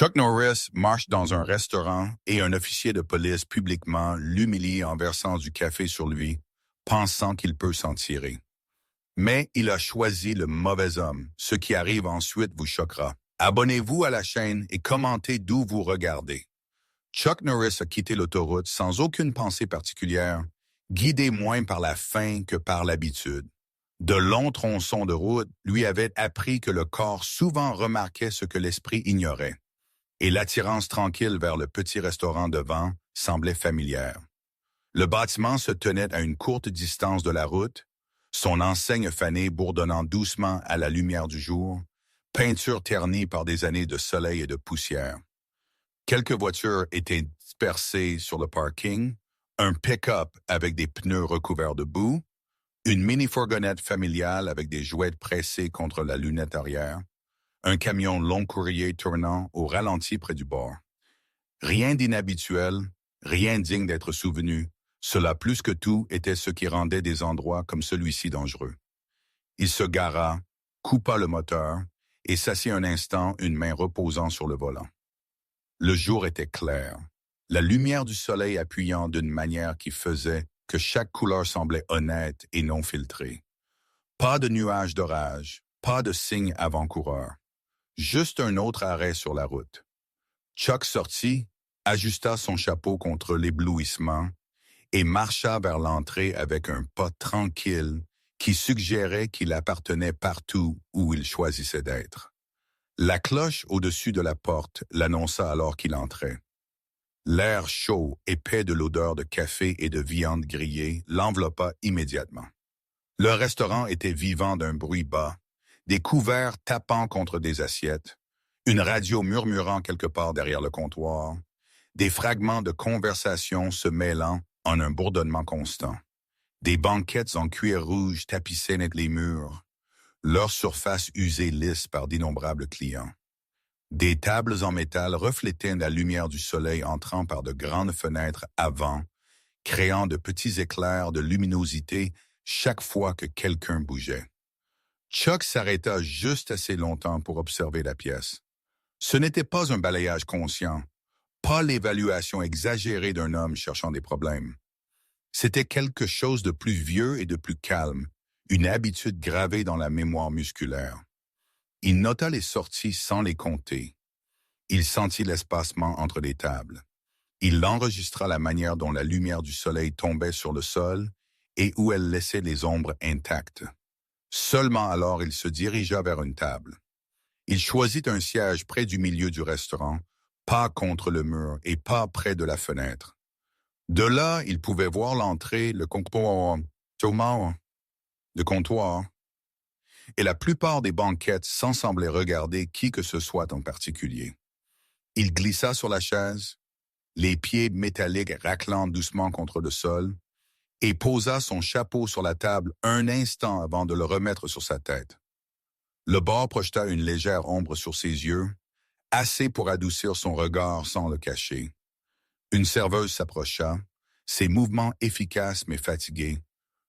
Chuck Norris marche dans un restaurant et un officier de police publiquement l'humilie en versant du café sur lui, pensant qu'il peut s'en tirer. Mais il a choisi le mauvais homme. Ce qui arrive ensuite vous choquera. Abonnez-vous à la chaîne et commentez d'où vous regardez. Chuck Norris a quitté l'autoroute sans aucune pensée particulière, guidé moins par la faim que par l'habitude. De longs tronçons de route lui avaient appris que le corps souvent remarquait ce que l'esprit ignorait, et l'attirance tranquille vers le petit restaurant devant semblait familière. Le bâtiment se tenait à une courte distance de la route, son enseigne fanée bourdonnant doucement à la lumière du jour, peinture ternie par des années de soleil et de poussière. Quelques voitures étaient dispersées sur le parking, un pick-up avec des pneus recouverts de boue, une mini-fourgonnette familiale avec des jouets pressés contre la lunette arrière, un camion long courrier tournant au ralenti près du bord. Rien d'inhabituel, rien digne d'être souvenu. Cela plus que tout était ce qui rendait des endroits comme celui-ci dangereux. Il se gara, coupa le moteur et s'assit un instant, une main reposant sur le volant. Le jour était clair, la lumière du soleil appuyant d'une manière qui faisait que chaque couleur semblait honnête et non filtrée. Pas de nuages d'orage, pas de signe avant-coureur. Juste un autre arrêt sur la route. Chuck sortit, ajusta son chapeau contre l'éblouissement et marcha vers l'entrée avec un pas tranquille qui suggérait qu'il appartenait partout où il choisissait d'être. La cloche au-dessus de la porte l'annonça alors qu'il entrait. L'air chaud, épais de l'odeur de café et de viande grillée l'enveloppa immédiatement. Le restaurant était vivant d'un bruit bas, des couverts tapant contre des assiettes, une radio murmurant quelque part derrière le comptoir, des fragments de conversation se mêlant en un bourdonnement constant. Des banquettes en cuir rouge tapissaient les murs, leur surface usée lisse par d'innombrables clients. Des tables en métal reflétaient la lumière du soleil entrant par de grandes fenêtres avant, créant de petits éclairs de luminosité chaque fois que quelqu'un bougeait. Chuck s'arrêta juste assez longtemps pour observer la pièce. Ce n'était pas un balayage conscient, pas l'évaluation exagérée d'un homme cherchant des problèmes. C'était quelque chose de plus vieux et de plus calme, une habitude gravée dans la mémoire musculaire. Il nota les sorties sans les compter. Il sentit l'espacement entre les tables. Il enregistra la manière dont la lumière du soleil tombait sur le sol et où elle laissait les ombres intactes. Seulement alors il se dirigea vers une table. Il choisit un siège près du milieu du restaurant, pas contre le mur et pas près de la fenêtre. De là, il pouvait voir l'entrée, le comptoir, et la plupart des banquettes sans sembler regarder qui que ce soit en particulier. Il glissa sur la chaise, les pieds métalliques raclant doucement contre le sol, et posa son chapeau sur la table un instant avant de le remettre sur sa tête. Le bar projeta une légère ombre sur ses yeux, assez pour adoucir son regard sans le cacher. Une serveuse s'approcha, ses mouvements efficaces mais fatigués,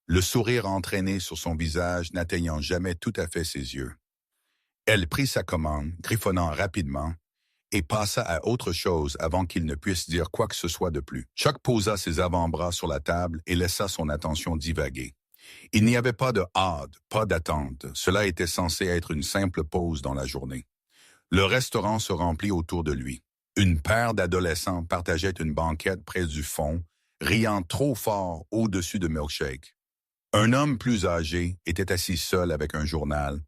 le sourire entraîné sur son visage n'atteignant jamais tout à fait ses yeux. Elle prit sa commande, griffonnant rapidement, et passa à autre chose avant qu'il ne puisse dire quoi que ce soit de plus. Chuck posa ses avant-bras sur la table et laissa son attention divaguer. Il n'y avait pas de hâte, pas d'attente. Cela était censé être une simple pause dans la journée. Le restaurant se remplit autour de lui. Une paire d'adolescents partageait une banquette près du fond, riant trop fort au-dessus de milkshake. Un homme plus âgé était assis seul avec un journal,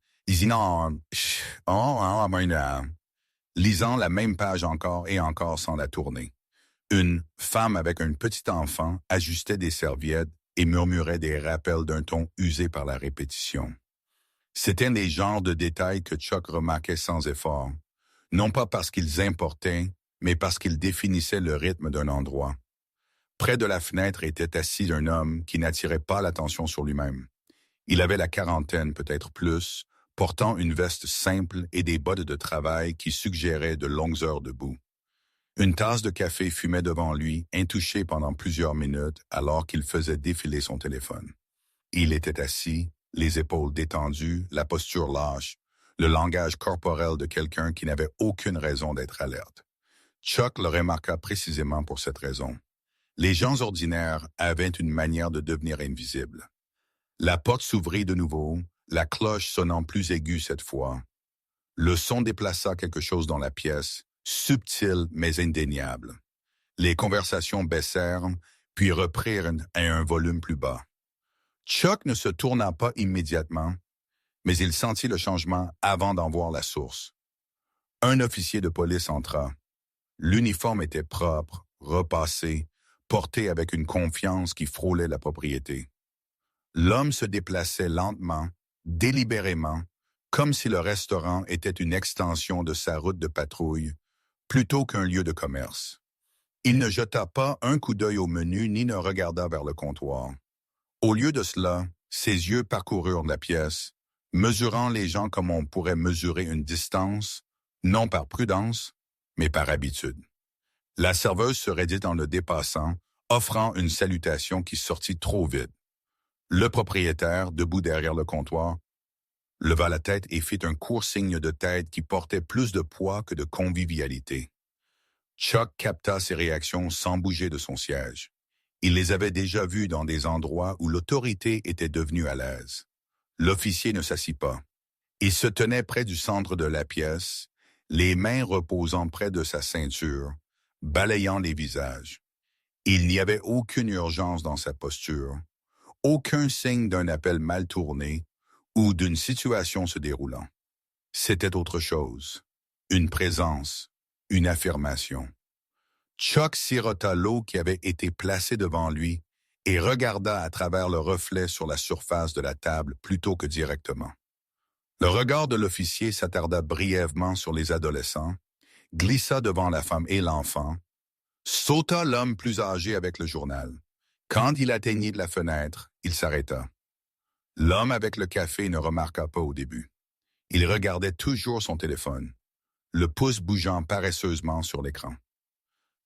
lisant la même page encore et encore sans la tourner. Une femme avec un petit enfant ajustait des serviettes et murmurait des rappels d'un ton usé par la répétition. C'étaient des genres de détails que Chuck remarquait sans effort, non pas parce qu'ils importaient, mais parce qu'ils définissaient le rythme d'un endroit. Près de la fenêtre était assis un homme qui n'attirait pas l'attention sur lui-même. Il avait la quarantaine, peut-être plus, portant une veste simple et des bottes de travail qui suggéraient de longues heures debout. Une tasse de café fumait devant lui, intouchée pendant plusieurs minutes, alors qu'il faisait défiler son téléphone. Il était assis, les épaules détendues, la posture lâche, le langage corporel de quelqu'un qui n'avait aucune raison d'être alerte. Chuck le remarqua précisément pour cette raison. Les gens ordinaires avaient une manière de devenir invisibles. La porte s'ouvrit de nouveau, la cloche sonnant plus aiguë cette fois. Le son déplaça quelque chose dans la pièce, subtil mais indéniable. Les conversations baissèrent, puis reprirent à un volume plus bas. Chuck ne se tourna pas immédiatement, mais il sentit le changement avant d'en voir la source. Un officier de police entra. L'uniforme était propre, repassé, porté avec une confiance qui frôlait la propriété. L'homme se déplaçait lentement, délibérément, comme si le restaurant était une extension de sa route de patrouille, plutôt qu'un lieu de commerce. Il ne jeta pas un coup d'œil au menu ni ne regarda vers le comptoir. Au lieu de cela, ses yeux parcoururent la pièce, mesurant les gens comme on pourrait mesurer une distance, non par prudence, mais par habitude. La serveuse se raidit en le dépassant, offrant une salutation qui sortit trop vite. Le propriétaire, debout derrière le comptoir, leva la tête et fit un court signe de tête qui portait plus de poids que de convivialité. Chuck capta ses réactions sans bouger de son siège. Il les avait déjà vues dans des endroits où l'autorité était devenue à l'aise. L'officier ne s'assit pas. Il se tenait près du centre de la pièce, les mains reposant près de sa ceinture, balayant les visages. Il n'y avait aucune urgence dans sa posture, aucun signe d'un appel mal tourné ou d'une situation se déroulant. C'était autre chose, une présence, une affirmation. Chuck sirota l'eau qui avait été placée devant lui et regarda à travers le reflet sur la surface de la table plutôt que directement. Le regard de l'officier s'attarda brièvement sur les adolescents, glissa devant la femme et l'enfant, sauta l'homme plus âgé avec le journal. Quand il atteignit de la fenêtre, il s'arrêta. L'homme avec le café ne remarqua pas au début. Il regardait toujours son téléphone, le pouce bougeant paresseusement sur l'écran.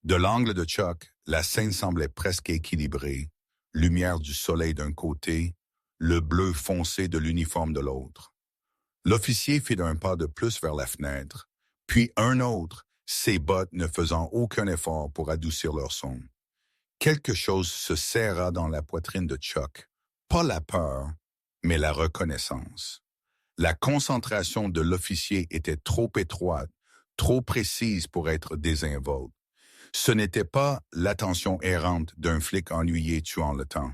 De l'angle de Chuck, la scène semblait presque équilibrée, lumière du soleil d'un côté, le bleu foncé de l'uniforme de l'autre. L'officier fit un pas de plus vers la fenêtre, puis un autre, ses bottes ne faisant aucun effort pour adoucir leur son. Quelque chose se serra dans la poitrine de Chuck, pas la peur, mais la reconnaissance. La concentration de l'officier était trop étroite, trop précise pour être désinvolte. Ce n'était pas l'attention errante d'un flic ennuyé tuant le temps.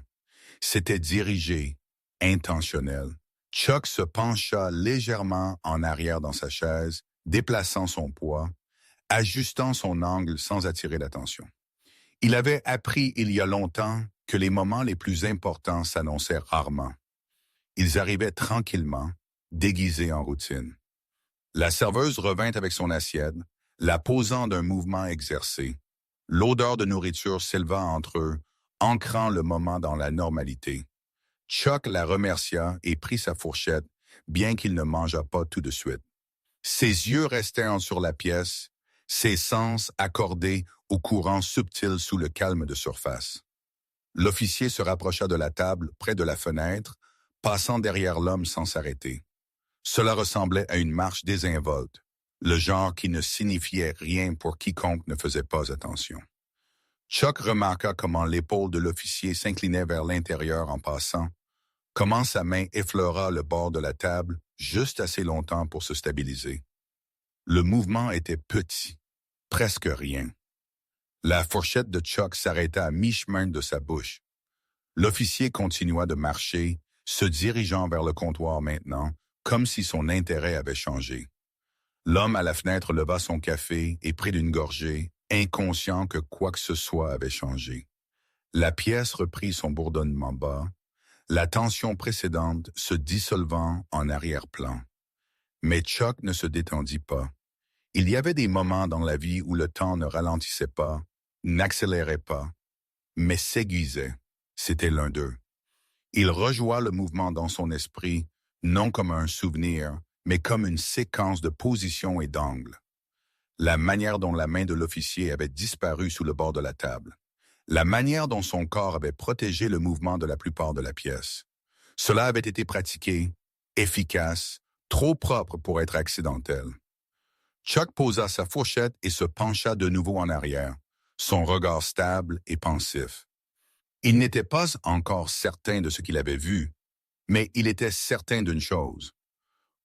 C'était dirigé, intentionnel. Chuck se pencha légèrement en arrière dans sa chaise, déplaçant son poids, ajustant son angle sans attirer l'attention. Il avait appris il y a longtemps que les moments les plus importants s'annonçaient rarement. Ils arrivaient tranquillement, déguisés en routine. La serveuse revint avec son assiette, la posant d'un mouvement exercé. L'odeur de nourriture s'éleva entre eux, ancrant le moment dans la normalité. Chuck la remercia et prit sa fourchette, bien qu'il ne mangeât pas tout de suite. Ses yeux restèrent sur la pièce, ses sens accordés au courant subtil sous le calme de surface. L'officier se rapprocha de la table, près de la fenêtre, passant derrière l'homme sans s'arrêter. Cela ressemblait à une marche désinvolte, le genre qui ne signifiait rien pour quiconque ne faisait pas attention. Chuck remarqua comment l'épaule de l'officier s'inclinait vers l'intérieur en passant, comment sa main effleura le bord de la table juste assez longtemps pour se stabiliser. Le mouvement était petit, presque rien. La fourchette de Chuck s'arrêta à mi-chemin de sa bouche. L'officier continua de marcher, se dirigeant vers le comptoir maintenant, comme si son intérêt avait changé. L'homme à la fenêtre leva son café et prit d'une gorgée, inconscient que quoi que ce soit avait changé. La pièce reprit son bourdonnement bas, la tension précédente se dissolvant en arrière-plan. Mais Chuck ne se détendit pas. Il y avait des moments dans la vie où le temps ne ralentissait pas, n'accélérait pas, mais s'aiguisait. C'était l'un d'eux. Il rejoua le mouvement dans son esprit, non comme un souvenir, mais comme une séquence de positions et d'angles. La manière dont la main de l'officier avait disparu sous le bord de la table. La manière dont son corps avait protégé le mouvement de la plupart de la pièce. Cela avait été pratiqué, efficace, trop propre pour être accidentel. Chuck posa sa fourchette et se pencha de nouveau en arrière, son regard stable et pensif. Il n'était pas encore certain de ce qu'il avait vu, mais il était certain d'une chose.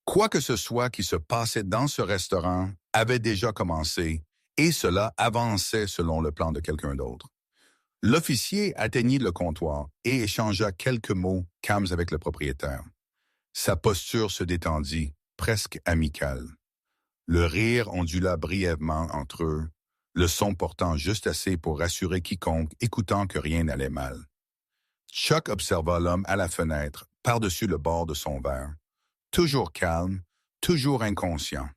Quoi que ce soit qui se passait dans ce restaurant avait déjà commencé, et cela avançait selon le plan de quelqu'un d'autre. L'officier atteignit le comptoir et échangea quelques mots calmes avec le propriétaire. Sa posture se détendit, presque amicale. Le rire ondula brièvement entre eux, le son portant juste assez pour rassurer quiconque écoutant que rien n'allait mal. Chuck observa l'homme à la fenêtre, par-dessus le bord de son verre. Toujours calme, toujours inconscient.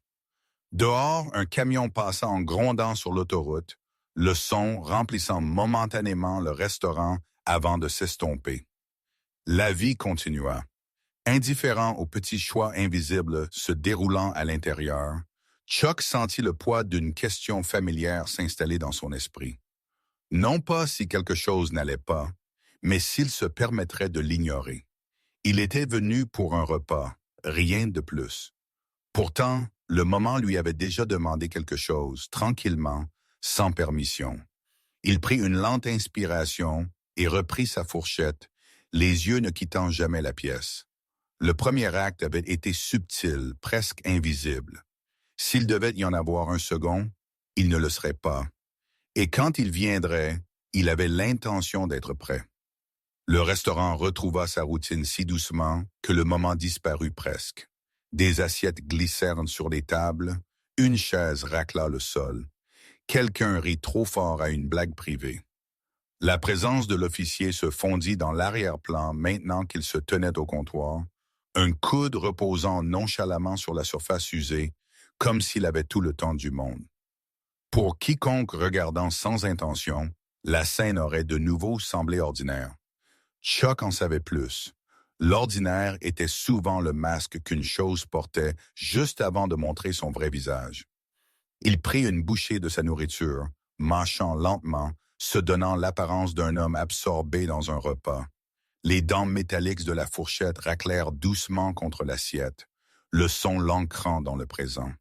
Dehors, un camion passa en grondant sur l'autoroute, le son remplissant momentanément le restaurant avant de s'estomper. La vie continua. Indifférent aux petits choix invisibles se déroulant à l'intérieur, Chuck sentit le poids d'une question familière s'installer dans son esprit. Non pas si quelque chose n'allait pas, mais s'il se permettrait de l'ignorer. Il était venu pour un repas, rien de plus. Pourtant, le moment lui avait déjà demandé quelque chose, tranquillement, sans permission. Il prit une lente inspiration et reprit sa fourchette, les yeux ne quittant jamais la pièce. Le premier acte avait été subtil, presque invisible. S'il devait y en avoir un second, il ne le serait pas. Et quand il viendrait, il avait l'intention d'être prêt. Le restaurant retrouva sa routine si doucement que le moment disparut presque. Des assiettes glissèrent sur les tables, une chaise racla le sol. Quelqu'un rit trop fort à une blague privée. La présence de l'officier se fondit dans l'arrière-plan maintenant qu'il se tenait au comptoir, un coude reposant nonchalamment sur la surface usée, comme s'il avait tout le temps du monde. Pour quiconque regardant sans intention, la scène aurait de nouveau semblé ordinaire. Chuck en savait plus. L'ordinaire était souvent le masque qu'une chose portait juste avant de montrer son vrai visage. Il prit une bouchée de sa nourriture, mâchant lentement, se donnant l'apparence d'un homme absorbé dans un repas. Les dents métalliques de la fourchette raclèrent doucement contre l'assiette, le son l'ancrant dans le présent.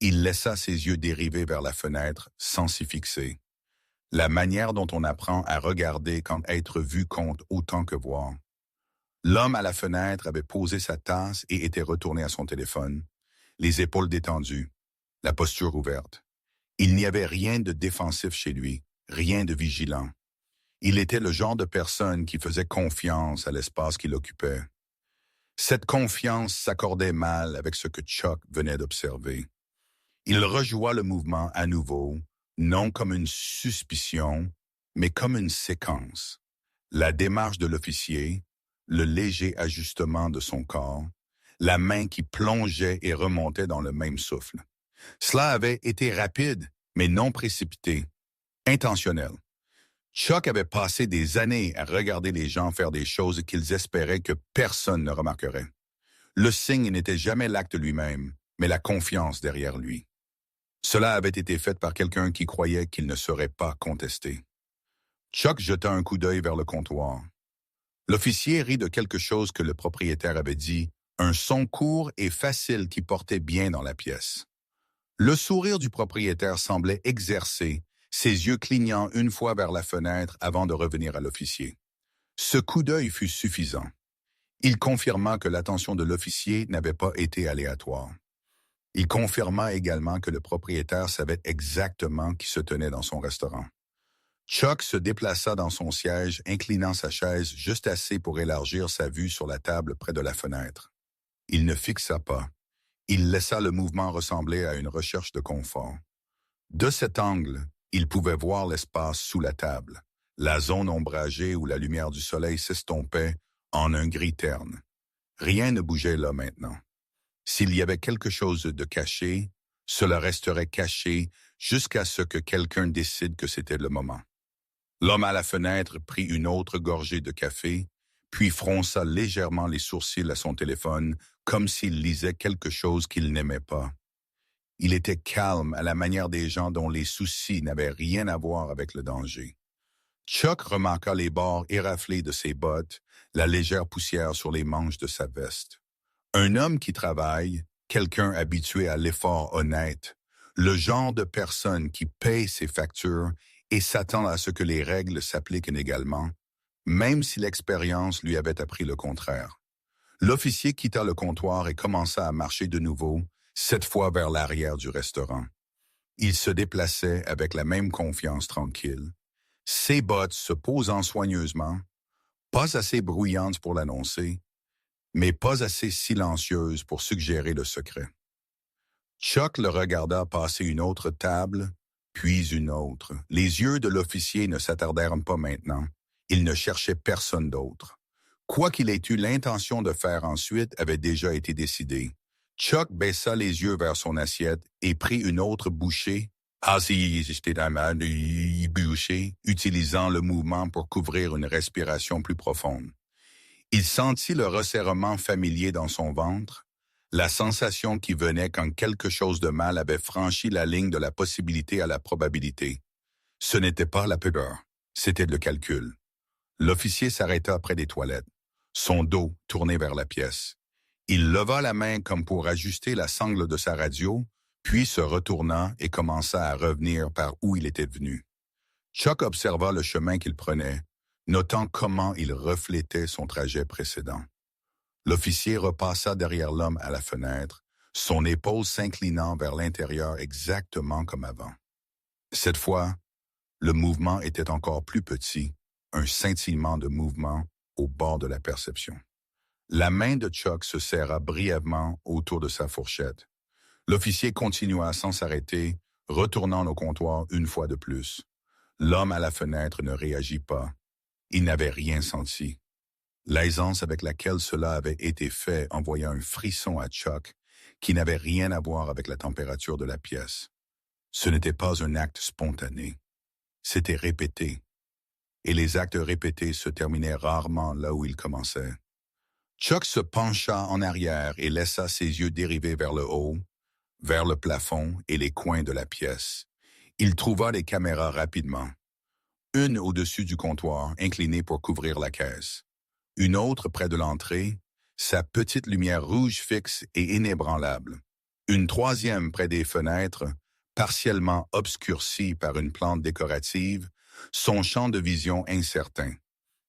Il laissa ses yeux dériver vers la fenêtre sans s'y fixer. La manière dont on apprend à regarder quand être vu compte autant que voir. L'homme à la fenêtre avait posé sa tasse et était retourné à son téléphone, les épaules détendues, la posture ouverte. Il n'y avait rien de défensif chez lui, rien de vigilant. Il était le genre de personne qui faisait confiance à l'espace qu'il occupait. Cette confiance s'accordait mal avec ce que Chuck venait d'observer. Il rejoua le mouvement à nouveau, non comme une suspicion, mais comme une séquence. La démarche de l'officier, le léger ajustement de son corps, la main qui plongeait et remontait dans le même souffle. Cela avait été rapide, mais non précipité, intentionnel. Chuck avait passé des années à regarder les gens faire des choses qu'ils espéraient que personne ne remarquerait. Le signe n'était jamais l'acte lui-même, mais la confiance derrière lui. Cela avait été fait par quelqu'un qui croyait qu'il ne serait pas contesté. Chuck jeta un coup d'œil vers le comptoir. L'officier rit de quelque chose que le propriétaire avait dit, un son court et facile qui portait bien dans la pièce. Le sourire du propriétaire semblait exercé, ses yeux clignant une fois vers la fenêtre avant de revenir à l'officier. Ce coup d'œil fut suffisant. Il confirma que l'attention de l'officier n'avait pas été aléatoire. Il confirma également que le propriétaire savait exactement qui se tenait dans son restaurant. Chuck se déplaça dans son siège, inclinant sa chaise juste assez pour élargir sa vue sur la table près de la fenêtre. Il ne fixa pas. Il laissa le mouvement ressembler à une recherche de confort. De cet angle, il pouvait voir l'espace sous la table, la zone ombragée où la lumière du soleil s'estompait en un gris terne. Rien ne bougeait là maintenant. S'il y avait quelque chose de caché, cela resterait caché jusqu'à ce que quelqu'un décide que c'était le moment. L'homme à la fenêtre prit une autre gorgée de café, puis fronça légèrement les sourcils à son téléphone, comme s'il lisait quelque chose qu'il n'aimait pas. Il était calme à la manière des gens dont les soucis n'avaient rien à voir avec le danger. Chuck remarqua les bords éraflés de ses bottes, la légère poussière sur les manches de sa veste. Un homme qui travaille, quelqu'un habitué à l'effort honnête, le genre de personne qui paye ses factures et s'attend à ce que les règles s'appliquent également, même si l'expérience lui avait appris le contraire. L'officier quitta le comptoir et commença à marcher de nouveau, cette fois vers l'arrière du restaurant. Il se déplaçait avec la même confiance tranquille, ses bottes se posant soigneusement, pas assez bruyantes pour l'annoncer, mais pas assez silencieuses pour suggérer le secret. Chuck le regarda passer une autre table, puis une autre. Les yeux de l'officier ne s'attardèrent pas maintenant. Il ne cherchait personne d'autre. Quoi qu'il ait eu l'intention de faire ensuite avait déjà été décidé. Chuck baissa les yeux vers son assiette et prit une autre bouchée, utilisant le mouvement pour couvrir une respiration plus profonde. Il sentit le resserrement familier dans son ventre, la sensation qui venait quand quelque chose de mal avait franchi la ligne de la possibilité à la probabilité. Ce n'était pas la peur, c'était le calcul. L'officier s'arrêta près des toilettes, son dos tourné vers la pièce. Il leva la main comme pour ajuster la sangle de sa radio, puis se retourna et commença à revenir par où il était venu. Chuck observa le chemin qu'il prenait, notant comment il reflétait son trajet précédent. L'officier repassa derrière l'homme à la fenêtre, son épaule s'inclinant vers l'intérieur exactement comme avant. Cette fois, le mouvement était encore plus petit, un scintillement de mouvement au bord de la perception. La main de Chuck se serra brièvement autour de sa fourchette. L'officier continua sans s'arrêter, retournant au comptoir une fois de plus. L'homme à la fenêtre ne réagit pas. Il n'avait rien senti. L'aisance avec laquelle cela avait été fait envoya un frisson à Chuck qui n'avait rien à voir avec la température de la pièce. Ce n'était pas un acte spontané. C'était répété. Et les actes répétés se terminaient rarement là où ils commençaient. Chuck se pencha en arrière et laissa ses yeux dériver vers le haut, vers le plafond et les coins de la pièce. Il trouva les caméras rapidement. Une au-dessus du comptoir, inclinée pour couvrir la caisse. Une autre près de l'entrée, sa petite lumière rouge fixe et inébranlable. Une troisième près des fenêtres, partiellement obscurcie par une plante décorative, son champ de vision incertain.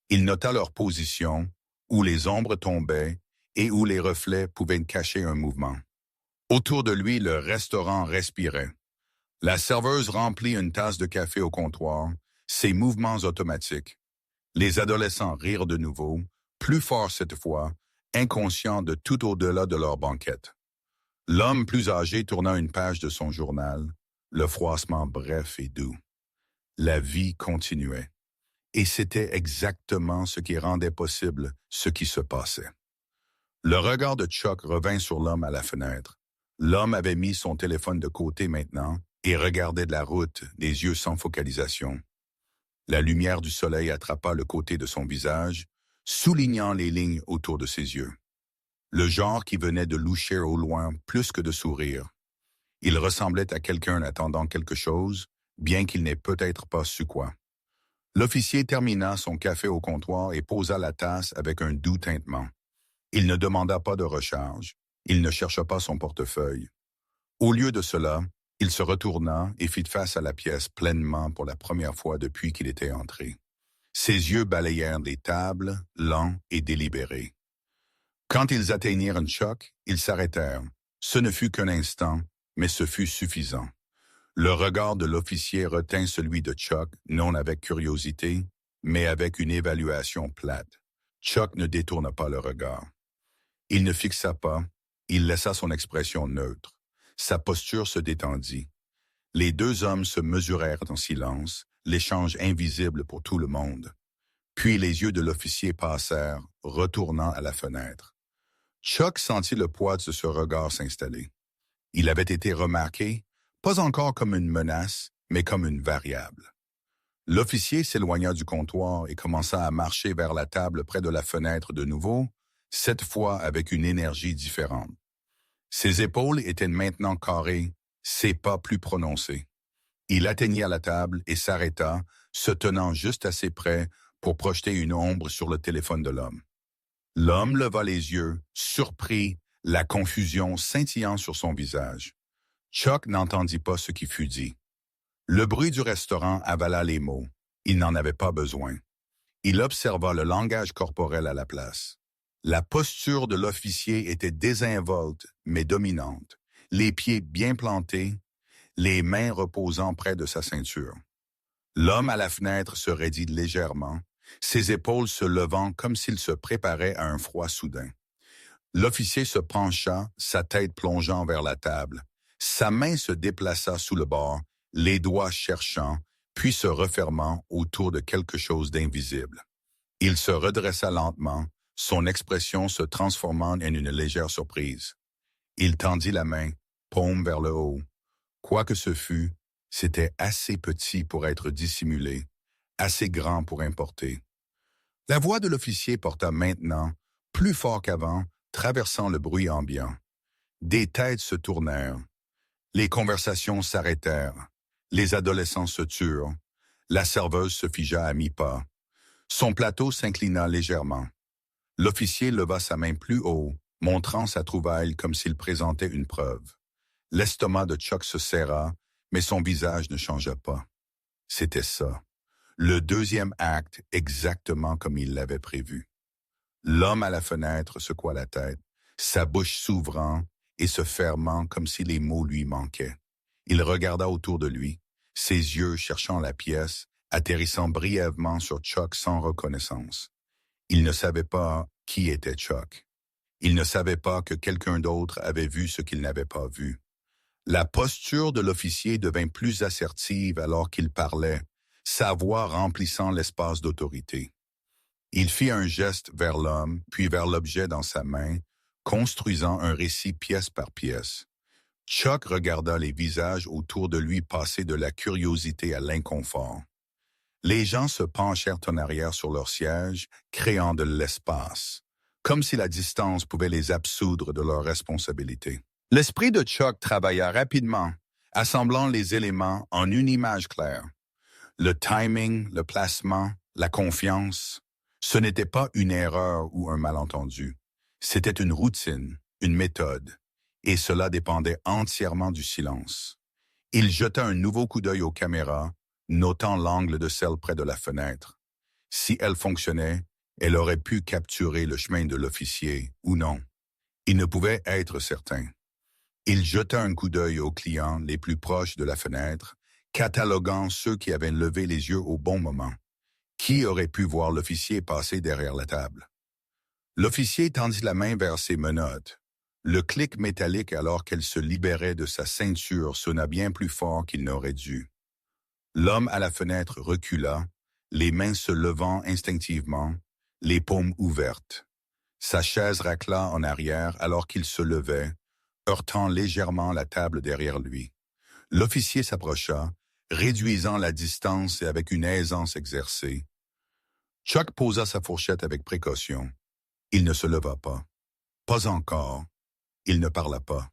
Il nota leur position, où les ombres tombaient et où les reflets pouvaient cacher un mouvement. Autour de lui, le restaurant respirait. La serveuse remplit une tasse de café au comptoir, ses mouvements automatiques. Les adolescents rirent de nouveau, plus fort cette fois, inconscients de tout au-delà de leur banquette. L'homme plus âgé tourna une page de son journal, le froissement bref et doux. La vie continuait. Et c'était exactement ce qui rendait possible ce qui se passait. Le regard de Chuck revint sur l'homme à la fenêtre. L'homme avait mis son téléphone de côté maintenant et regardait de la route, des yeux sans focalisation. La lumière du soleil attrapa le côté de son visage, soulignant les lignes autour de ses yeux. Le genre qui venait de loucher au loin plus que de sourire. Il ressemblait à quelqu'un attendant quelque chose, bien qu'il n'ait peut-être pas su quoi. L'officier termina son café au comptoir et posa la tasse avec un doux tintement. Il ne demanda pas de recharge. Il ne chercha pas son portefeuille. Au lieu de cela, il se retourna et fit face à la pièce pleinement pour la première fois depuis qu'il était entré. Ses yeux balayèrent les tables, lents et délibérés. Quand ils atteignirent Chuck, ils s'arrêtèrent. Ce ne fut qu'un instant, mais ce fut suffisant. Le regard de l'officier retint celui de Chuck, non avec curiosité, mais avec une évaluation plate. Chuck ne détourna pas le regard. Il ne fixa pas, il laissa son expression neutre. Sa posture se détendit. Les deux hommes se mesurèrent en silence, l'échange invisible pour tout le monde. Puis les yeux de l'officier passèrent, retournant à la fenêtre. Chuck sentit le poids de ce regard s'installer. Il avait été remarqué, pas encore comme une menace, mais comme une variable. L'officier s'éloigna du comptoir et commença à marcher vers la table près de la fenêtre de nouveau, cette fois avec une énergie différente. Ses épaules étaient maintenant carrées, ses pas plus prononcés. Il atteignit la table et s'arrêta, se tenant juste assez près pour projeter une ombre sur le téléphone de l'homme. L'homme leva les yeux, surpris, la confusion scintillant sur son visage. Chuck n'entendit pas ce qui fut dit. Le bruit du restaurant avala les mots. Il n'en avait pas besoin. Il observa le langage corporel à la place. La posture de l'officier était désinvolte, mais dominante, les pieds bien plantés, les mains reposant près de sa ceinture. L'homme à la fenêtre se raidit légèrement, ses épaules se levant comme s'il se préparait à un froid soudain. L'officier se pencha, sa tête plongeant vers la table. Sa main se déplaça sous le bord, les doigts cherchant, puis se refermant autour de quelque chose d'invisible. Il se redressa lentement, son expression se transformant en une légère surprise. Il tendit la main, paume vers le haut. Quoi que ce fût, c'était assez petit pour être dissimulé, assez grand pour importer. La voix de l'officier porta maintenant, plus fort qu'avant, traversant le bruit ambiant. Des têtes se tournèrent. Les conversations s'arrêtèrent. Les adolescents se turent. La serveuse se figea à mi-pas. Son plateau s'inclina légèrement. L'officier leva sa main plus haut, montrant sa trouvaille comme s'il présentait une preuve. L'estomac de Chuck se serra, mais son visage ne changea pas. C'était ça. Le deuxième acte exactement comme il l'avait prévu. L'homme à la fenêtre secoua la tête, sa bouche s'ouvrant et se fermant comme si les mots lui manquaient. Il regarda autour de lui, ses yeux cherchant la pièce, atterrissant brièvement sur Chuck sans reconnaissance. Il ne savait pas qui était Chuck. Il ne savait pas que quelqu'un d'autre avait vu ce qu'il n'avait pas vu. La posture de l'officier devint plus assertive alors qu'il parlait, sa voix remplissant l'espace d'autorité. Il fit un geste vers l'homme, puis vers l'objet dans sa main, construisant un récit pièce par pièce. Chuck regarda les visages autour de lui passer de la curiosité à l'inconfort. Les gens se penchèrent en arrière sur leur siège, créant de l'espace, comme si la distance pouvait les absoudre de leurs responsabilités. L'esprit de Chuck travailla rapidement, assemblant les éléments en une image claire. Le timing, le placement, la confiance, ce n'était pas une erreur ou un malentendu. C'était une routine, une méthode, et cela dépendait entièrement du silence. Il jeta un nouveau coup d'œil aux caméras, notant l'angle de celle près de la fenêtre. Si elle fonctionnait, elle aurait pu capturer le chemin de l'officier, ou non. Il ne pouvait être certain. Il jeta un coup d'œil aux clients les plus proches de la fenêtre, cataloguant ceux qui avaient levé les yeux au bon moment. Qui aurait pu voir l'officier passer derrière la table? L'officier tendit la main vers ses menottes. Le clic métallique alors qu'elle se libérait de sa ceinture sonna bien plus fort qu'il n'aurait dû. L'homme à la fenêtre recula, les mains se levant instinctivement, les paumes ouvertes. Sa chaise racla en arrière alors qu'il se levait, heurtant légèrement la table derrière lui. L'officier s'approcha, réduisant la distance et avec une aisance exercée. Chuck posa sa fourchette avec précaution. Il ne se leva pas. Pas encore. Il ne parla pas.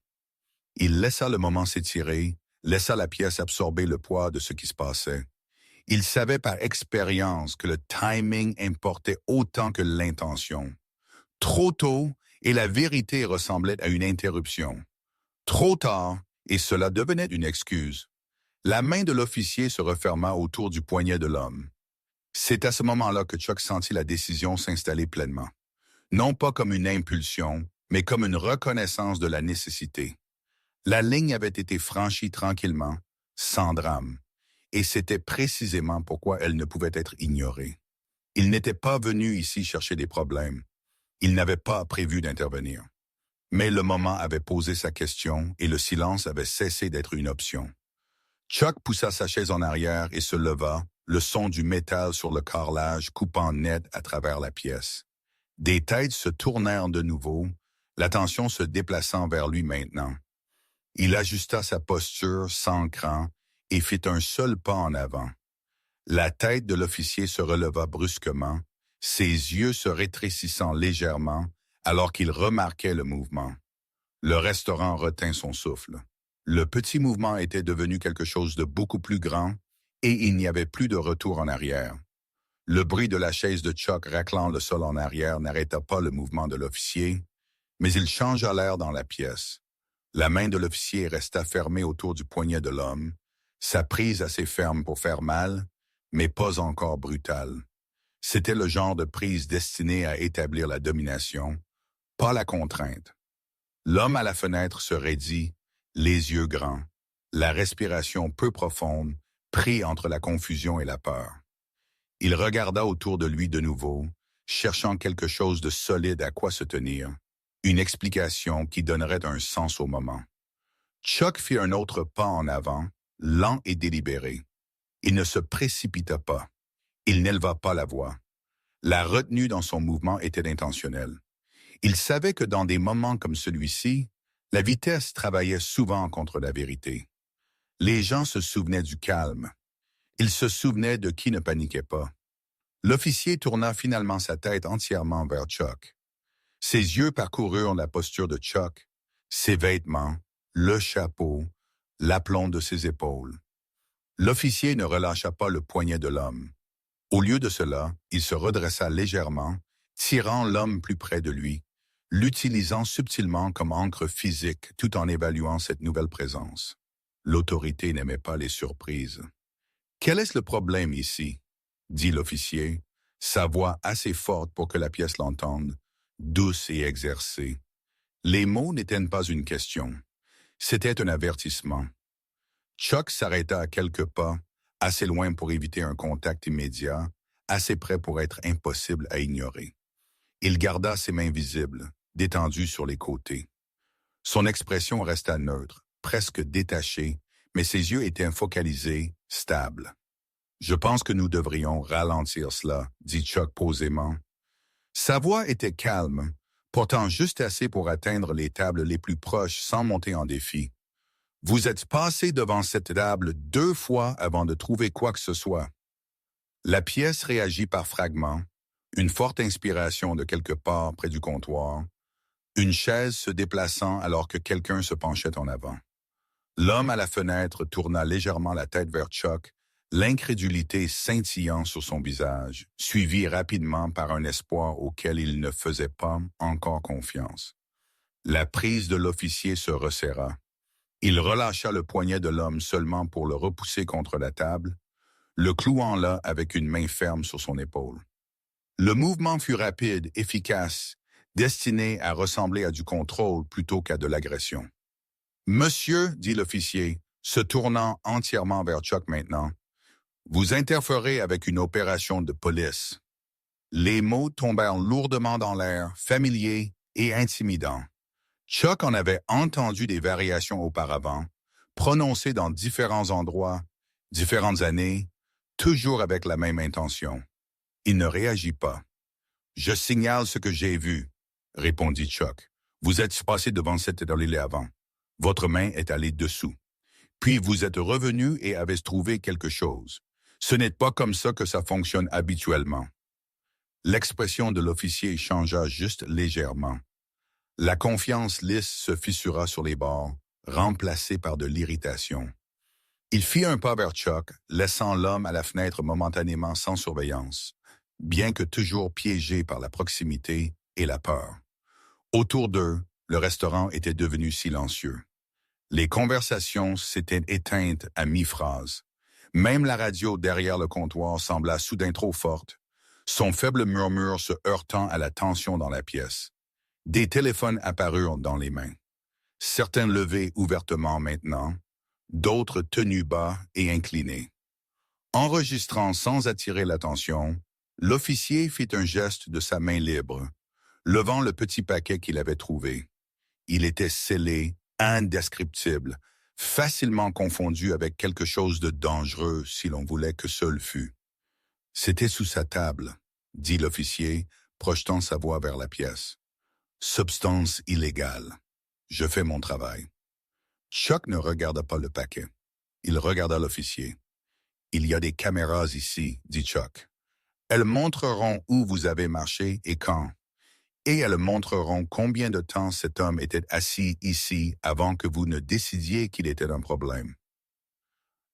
Il laissa le moment s'étirer, laissa la pièce absorber le poids de ce qui se passait. Il savait par expérience que le timing importait autant que l'intention. Trop tôt, et la vérité ressemblait à une interruption. Trop tard, et cela devenait une excuse. La main de l'officier se referma autour du poignet de l'homme. C'est à ce moment-là que Chuck sentit la décision s'installer pleinement. Non pas comme une impulsion, mais comme une reconnaissance de la nécessité. La ligne avait été franchie tranquillement, sans drame, et c'était précisément pourquoi elle ne pouvait être ignorée. Il n'était pas venu ici chercher des problèmes. Il n'avait pas prévu d'intervenir. Mais le moment avait posé sa question et le silence avait cessé d'être une option. Chuck poussa sa chaise en arrière et se leva, le son du métal sur le carrelage coupant net à travers la pièce. Des têtes se tournèrent de nouveau, l'attention se déplaçant vers lui maintenant. Il ajusta sa posture sans cran et fit un seul pas en avant. La tête de l'officier se releva brusquement, ses yeux se rétrécissant légèrement alors qu'il remarquait le mouvement. Le restaurant retint son souffle. Le petit mouvement était devenu quelque chose de beaucoup plus grand et il n'y avait plus de retour en arrière. Le bruit de la chaise de Chuck raclant le sol en arrière n'arrêta pas le mouvement de l'officier, Mais il changea l'air dans la pièce. La main de l'officier resta fermée autour du poignet de l'homme, sa prise assez ferme pour faire mal, mais pas encore brutale. C'était le genre de prise destinée à établir la domination, pas la contrainte. L'homme à la fenêtre se raidit, les yeux grands, la respiration peu profonde, pris entre la confusion et la peur. Il regarda autour de lui de nouveau, cherchant quelque chose de solide à quoi se tenir, une explication qui donnerait un sens au moment. Chuck fit un autre pas en avant, lent et délibéré. Il ne se précipita pas. Il n'éleva pas la voix. La retenue dans son mouvement était intentionnelle. Il savait que dans des moments comme celui-ci, la vitesse travaillait souvent contre la vérité. Les gens se souvenaient du calme. Ils se souvenaient de qui ne paniquait pas. L'officier tourna finalement sa tête entièrement vers Chuck. Ses yeux parcoururent la posture de Chuck, ses vêtements, le chapeau, l'aplomb de ses épaules. L'officier ne relâcha pas le poignet de l'homme. Au lieu de cela, il se redressa légèrement, tirant l'homme plus près de lui, l'utilisant subtilement comme encre physique tout en évaluant cette nouvelle présence. L'autorité n'aimait pas les surprises. « Quel est le problème ici ?» dit l'officier, sa voix assez forte pour que la pièce l'entende, douce et exercée. Les mots n'étaient pas une question. C'était un avertissement. Chuck s'arrêta à quelques pas, assez loin pour éviter un contact immédiat, assez près pour être impossible à ignorer. Il garda ses mains visibles, détendues sur les côtés. Son expression resta neutre, presque détachée, mais ses yeux étaient focalisés, stables. « Je pense que nous devrions ralentir cela, » dit Chuck posément. Sa voix était calme, pourtant juste assez pour atteindre les tables les plus proches sans monter en défi. « Vous êtes passé devant cette table 2 fois avant de trouver quoi que ce soit. » La pièce réagit par fragments, une forte inspiration de quelque part près du comptoir, une chaise se déplaçant alors que quelqu'un se penchait en avant. L'homme à la fenêtre tourna légèrement la tête vers Chuck, l'incrédulité scintillant sur son visage, suivi rapidement par un espoir auquel il ne faisait pas encore confiance. La prise de l'officier se resserra. Il relâcha le poignet de l'homme seulement pour le repousser contre la table, le clouant là avec une main ferme sur son épaule. Le mouvement fut rapide, efficace, destiné à ressembler à du contrôle plutôt qu'à de l'agression. « Monsieur, » dit l'officier, se tournant entièrement vers Chuck maintenant, « vous interférez avec une opération de police. » Les mots tombèrent lourdement dans l'air, familiers et intimidants. Chuck en avait entendu des variations auparavant, prononcées dans différents endroits, différentes années, toujours avec la même intention. Il ne réagit pas. « Je signale ce que j'ai vu, » répondit Chuck. « Vous êtes passé devant cette allée avant. Votre main est allée dessous. Puis vous êtes revenu et avez trouvé quelque chose. Ce n'est pas comme ça que ça fonctionne habituellement. » L'expression de l'officier changea juste légèrement. La confiance lisse se fissura sur les bords, remplacée par de l'irritation. Il fit un pas vers Chuck, laissant l'homme à la fenêtre momentanément sans surveillance, bien que toujours piégé par la proximité et la peur. Autour d'eux, le restaurant était devenu silencieux. Les conversations s'étaient éteintes à mi-phrase. Même la radio derrière le comptoir sembla soudain trop forte, son faible murmure se heurtant à la tension dans la pièce. Des téléphones apparurent dans les mains. Certains levés ouvertement maintenant, d'autres tenus bas et inclinés. Enregistrant sans attirer l'attention, l'officier fit un geste de sa main libre, levant le petit paquet qu'il avait trouvé. Il était scellé, indescriptible, facilement confondu avec quelque chose de dangereux si l'on voulait que seul fût. « C'était sous sa table, » dit l'officier, projetant sa voix vers la pièce. « Substance illégale. Je fais mon travail. » Chuck ne regarda pas le paquet. Il regarda l'officier. « Il y a des caméras ici, » dit Chuck. « Elles montreront où vous avez marché et quand. Et elles montreront combien de temps cet homme était assis ici avant que vous ne décidiez qu'il était un problème. »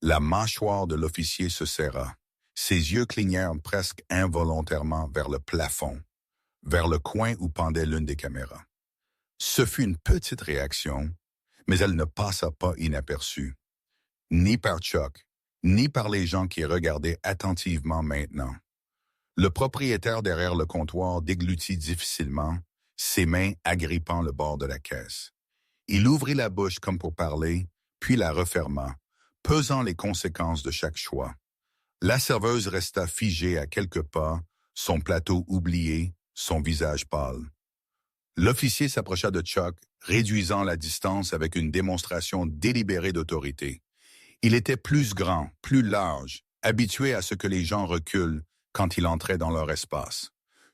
La mâchoire de l'officier se serra. Ses yeux clignèrent presque involontairement vers le plafond, vers le coin où pendait l'une des caméras. Ce fut une petite réaction, mais elle ne passa pas inaperçue, ni par Chuck, ni par les gens qui regardaient attentivement maintenant. Le propriétaire derrière le comptoir déglutit difficilement, ses mains agrippant le bord de la caisse. Il ouvrit la bouche comme pour parler, puis la referma, pesant les conséquences de chaque choix. La serveuse resta figée à quelques pas, son plateau oublié, son visage pâle. L'officier s'approcha de Chuck, réduisant la distance avec une démonstration délibérée d'autorité. Il était plus grand, plus large, habitué à ce que les gens reculent quand il entrait dans leur espace.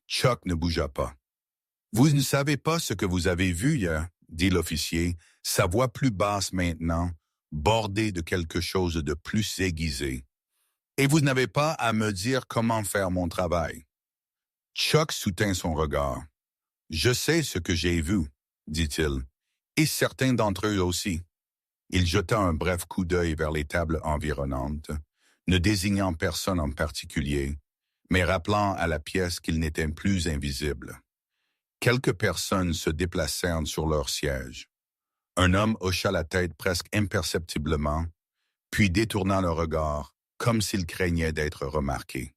Chuck ne bougea pas. « Vous ne savez pas ce que vous avez vu hier », dit l'officier, sa voix plus basse maintenant, bordée de quelque chose de plus aiguisé. « Et vous n'avez pas à me dire comment faire mon travail. » Chuck soutint son regard. « Je sais ce que j'ai vu, » dit-il, « et certains d'entre eux aussi. » Il jeta un bref coup d'œil vers les tables environnantes, ne désignant personne en particulier, mais rappelant à la pièce qu'il n'était plus invisible. Quelques personnes se déplacèrent sur leur siège. Un homme hocha la tête presque imperceptiblement, puis détourna le regard, comme s'il craignait d'être remarqué.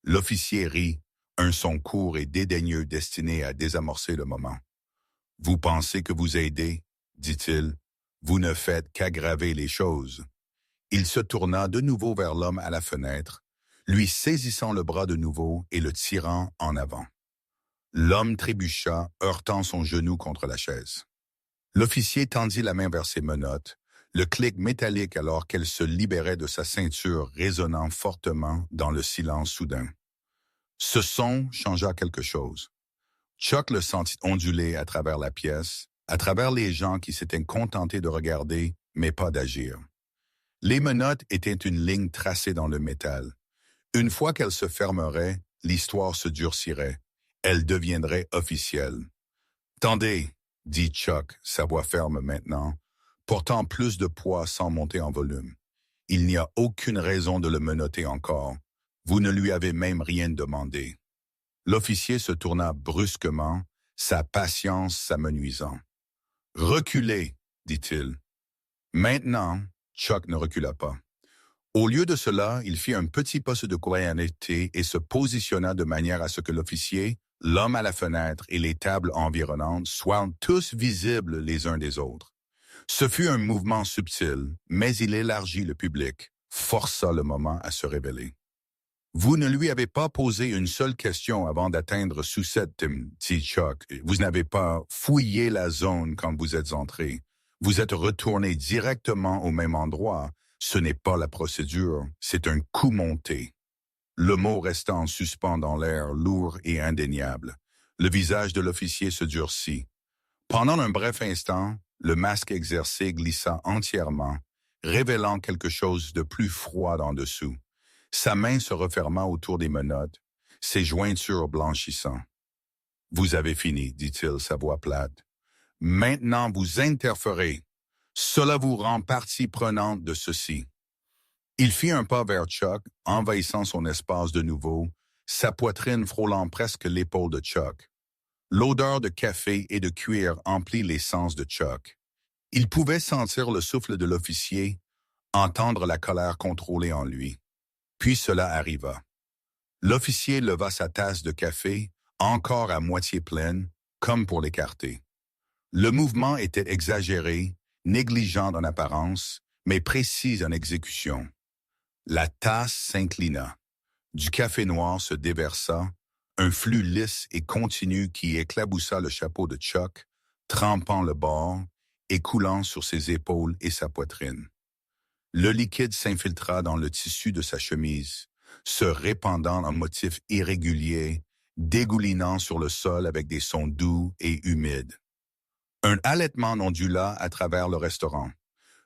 L'officier rit, un son court et dédaigneux destiné à désamorcer le moment. « Vous pensez que vous aidez, » dit-il. « Vous ne faites qu'aggraver les choses. » Il se tourna de nouveau vers l'homme à la fenêtre, lui saisissant le bras de nouveau et le tirant en avant. L'homme trébucha, heurtant son genou contre la chaise. L'officier tendit la main vers ses menottes, le clic métallique alors qu'elle se libérait de sa ceinture résonnant fortement dans le silence soudain. Ce son changea quelque chose. Chuck le sentit onduler à travers la pièce, à travers les gens qui s'étaient contentés de regarder, mais pas d'agir. Les menottes étaient une ligne tracée dans le métal. Une fois qu'elle se fermerait, l'histoire se durcirait. Elle deviendrait officielle. « Tendez, » dit Chuck, sa voix ferme maintenant, portant plus de poids sans monter en volume. « Il n'y a aucune raison de le menotter encore. Vous ne lui avez même rien demandé. » L'officier se tourna brusquement, sa patience s'amenuisant. « Reculez, » dit-il. Maintenant, Chuck ne recula pas. Au lieu de cela, il fit un petit pas de courtoisie et se positionna de manière à ce que l'officier, l'homme à la fenêtre et les tables environnantes soient tous visibles les uns des autres. Ce fut un mouvement subtil, mais il élargit le public, força le moment à se révéler. « Vous ne lui avez pas posé une seule question avant d'atteindre sous cette dit Chuck. Vous n'avez pas fouillé la zone quand vous êtes entré. Vous êtes retourné directement au même endroit. Ce n'est pas la procédure, c'est un coup monté. » Le mot resta en suspens dans l'air, lourd et indéniable. Le visage de l'officier se durcit. Pendant un bref instant, le masque exercé glissa entièrement, révélant quelque chose de plus froid en dessous. Sa main se referma autour des menottes, ses jointures blanchissant. « Vous avez fini, » dit-il, sa voix plate. « Maintenant, vous interférez. Cela vous rend partie prenante de ceci. » Il fit un pas vers Chuck, envahissant son espace de nouveau, sa poitrine frôlant presque l'épaule de Chuck. L'odeur de café et de cuir emplit les sens de Chuck. Il pouvait sentir le souffle de l'officier, entendre la colère contrôlée en lui. Puis cela arriva. L'officier leva sa tasse de café, encore à moitié pleine, comme pour l'écarter. Le mouvement était exagéré, négligent en apparence, mais précis en exécution. La tasse s'inclina. Du café noir se déversa, un flux lisse et continu qui éclaboussa le chapeau de Chuck, trempant le bord et coulant sur ses épaules et sa poitrine. Le liquide s'infiltra dans le tissu de sa chemise, se répandant en motifs irréguliers, dégoulinant sur le sol avec des sons doux et humides. Un halètement ondula à travers le restaurant.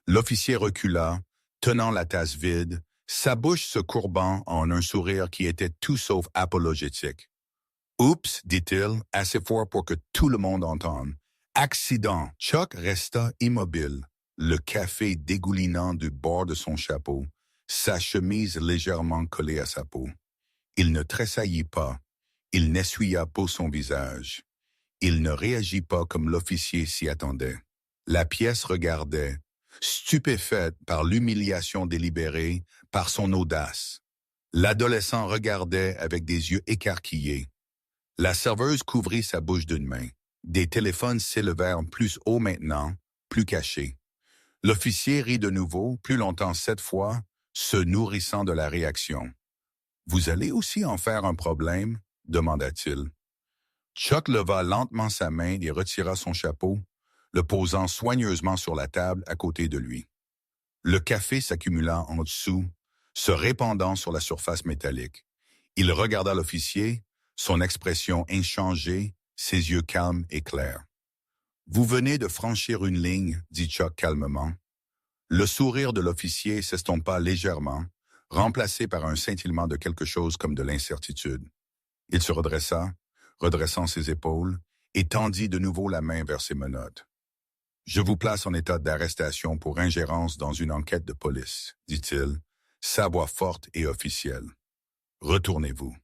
L'officier recula, tenant la tasse vide, sa bouche se courbant en un sourire qui était tout sauf apologétique. « Oups » dit-il, assez fort pour que tout le monde entende. « Accident !» Chuck resta immobile, le café dégoulinant du bord de son chapeau, sa chemise légèrement collée à sa peau. Il ne tressaillit pas, il n'essuya pas son visage. Il ne réagit pas comme l'officier s'y attendait. La pièce regardait, stupéfaite par l'humiliation délibérée, par son audace. L'adolescent regardait avec des yeux écarquillés. La serveuse couvrit sa bouche d'une main. Des téléphones s'élevèrent plus haut maintenant, plus cachés. L'officier rit de nouveau, plus longtemps cette fois, se nourrissant de la réaction. « Vous allez aussi en faire un problème ?» demanda-t-il. Chuck leva lentement sa main et retira son chapeau, le posant soigneusement sur la table à côté de lui. Le café s'accumula en dessous, se répandant sur la surface métallique. Il regarda l'officier, son expression inchangée, ses yeux calmes et clairs. « Vous venez de franchir une ligne, » dit Chuck calmement. Le sourire de l'officier s'estompa légèrement, remplacé par un scintillement de quelque chose comme de l'incertitude. Il se redressa, redressant ses épaules, et tendit de nouveau la main vers ses menottes. « Je vous place en état d'arrestation pour ingérence dans une enquête de police, » dit-il, sa voix forte et officielle. « Retournez-vous. »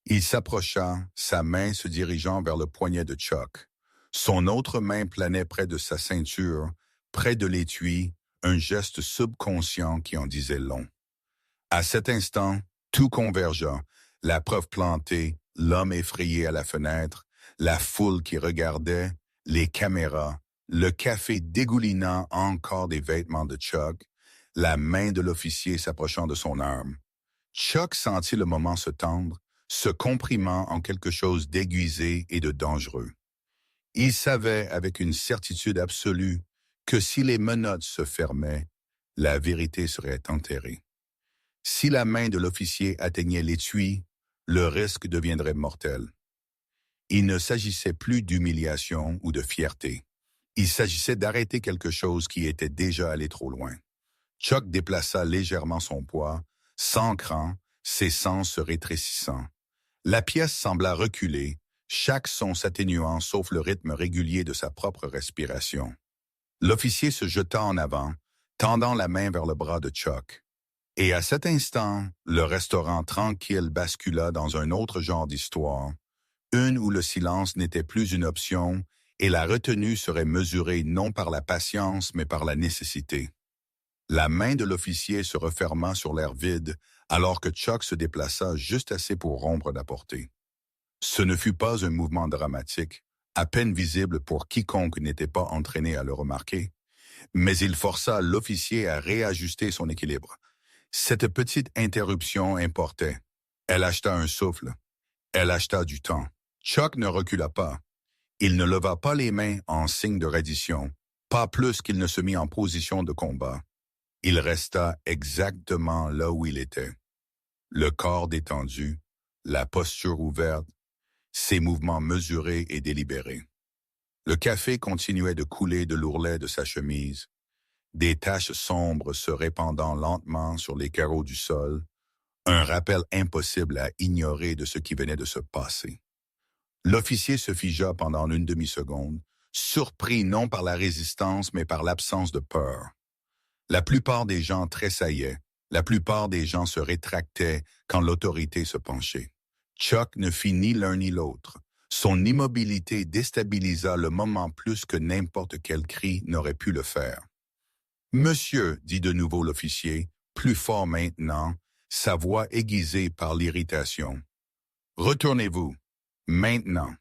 Il s'approcha, sa main se dirigeant vers le poignet de Chuck. Son autre main planait près de sa ceinture, près de l'étui, un geste subconscient qui en disait long. À cet instant, tout convergea, la preuve plantée, l'homme effrayé à la fenêtre, la foule qui regardait, les caméras, le café dégoulinant encore des vêtements de Chuck, la main de l'officier s'approchant de son arme. Chuck sentit le moment se tendre, se comprimant en quelque chose d'aiguisé et de dangereux. Il savait avec une certitude absolue que si les menottes se fermaient, la vérité serait enterrée. Si la main de l'officier atteignait l'étui, le risque deviendrait mortel. Il ne s'agissait plus d'humiliation ou de fierté. Il s'agissait d'arrêter quelque chose qui était déjà allé trop loin. Chuck déplaça légèrement son poids, s'ancrant, ses sens se rétrécissant. La pièce sembla reculer, chaque son s'atténuant sauf le rythme régulier de sa propre respiration. L'officier se jeta en avant, tendant la main vers le bras de Chuck. Et à cet instant, le restaurant tranquille bascula dans un autre genre d'histoire, une où le silence n'était plus une option et la retenue serait mesurée non par la patience mais par la nécessité. La main de l'officier se referma sur l'air vide alors que Chuck se déplaça juste assez pour rompre la portée. Ce ne fut pas un mouvement dramatique, à peine visible pour quiconque n'était pas entraîné à le remarquer, mais il força l'officier à réajuster son équilibre. Cette petite interruption importait. Elle acheta un souffle. Elle acheta du temps. Chuck ne recula pas. Il ne leva pas les mains en signe de reddition, pas plus qu'il ne se mit en position de combat. Il resta exactement là où il était. Le corps détendu, la posture ouverte, ses mouvements mesurés et délibérés. Le café continuait de couler de l'ourlet de sa chemise, des taches sombres se répandant lentement sur les carreaux du sol, un rappel impossible à ignorer de ce qui venait de se passer. L'officier se figea pendant une demi-seconde, surpris non par la résistance mais par l'absence de peur. La plupart des gens tressaillaient, la plupart des gens se rétractaient quand l'autorité se penchait. Chuck ne fit ni l'un ni l'autre. Son immobilité déstabilisa le moment plus que n'importe quel cri n'aurait pu le faire. « Monsieur », dit de nouveau l'officier, plus fort maintenant, sa voix aiguisée par l'irritation. « Retournez-vous. Maintenant. »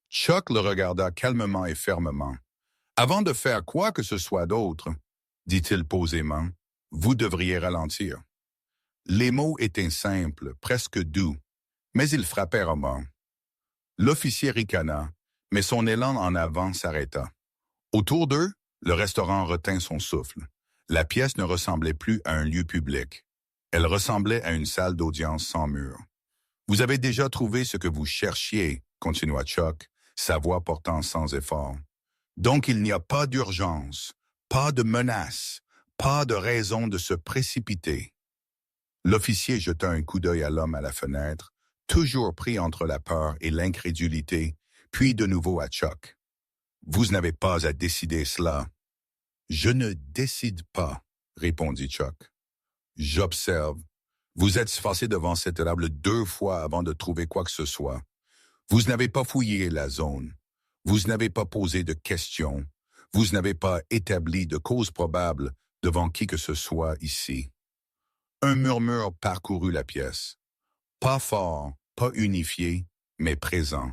Chuck le regarda calmement et fermement. « Avant de faire quoi que ce soit d'autre, » dit-il posément, « vous devriez ralentir. » Les mots étaient simples, presque doux, mais ils frappèrent mort. L'officier ricana, mais son élan en avant s'arrêta. Autour d'eux, le restaurant retint son souffle. La pièce ne ressemblait plus à un lieu public. Elle ressemblait à une salle d'audience sans mur. « Vous avez déjà trouvé ce que vous cherchiez, » continua Chuck, sa voix portant sans effort. « Donc il n'y a pas d'urgence, pas de menace, pas de raison de se précipiter. » L'officier jeta un coup d'œil à l'homme à la fenêtre, toujours pris entre la peur et l'incrédulité, puis de nouveau à Chuck. « Vous n'avez pas à décider cela. »« Je ne décide pas, » répondit Chuck. « J'observe. Vous êtes passé devant cette table 2 fois avant de trouver quoi que ce soit. Vous n'avez pas fouillé la zone. Vous n'avez pas posé de questions. Vous n'avez pas établi de cause probable devant qui que ce soit ici. Un murmure parcourut la pièce. Pas fort, pas unifié, mais présent.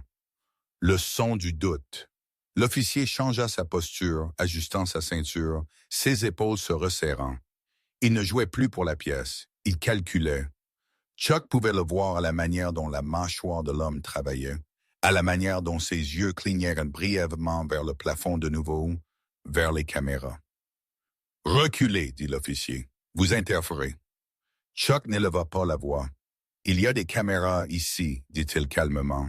Le son du doute. L'officier changea sa posture, ajustant sa ceinture, ses épaules se resserrant. Il ne jouait plus pour la pièce, il calculait. Chuck pouvait le voir à la manière dont la mâchoire de l'homme travaillait, à la manière dont ses yeux clignèrent brièvement vers le plafond de nouveau, vers les caméras. « Reculez, dit l'officier. Vous interférez. » Chuck n'éleva pas la voix. « Il y a des caméras ici, dit-il calmement.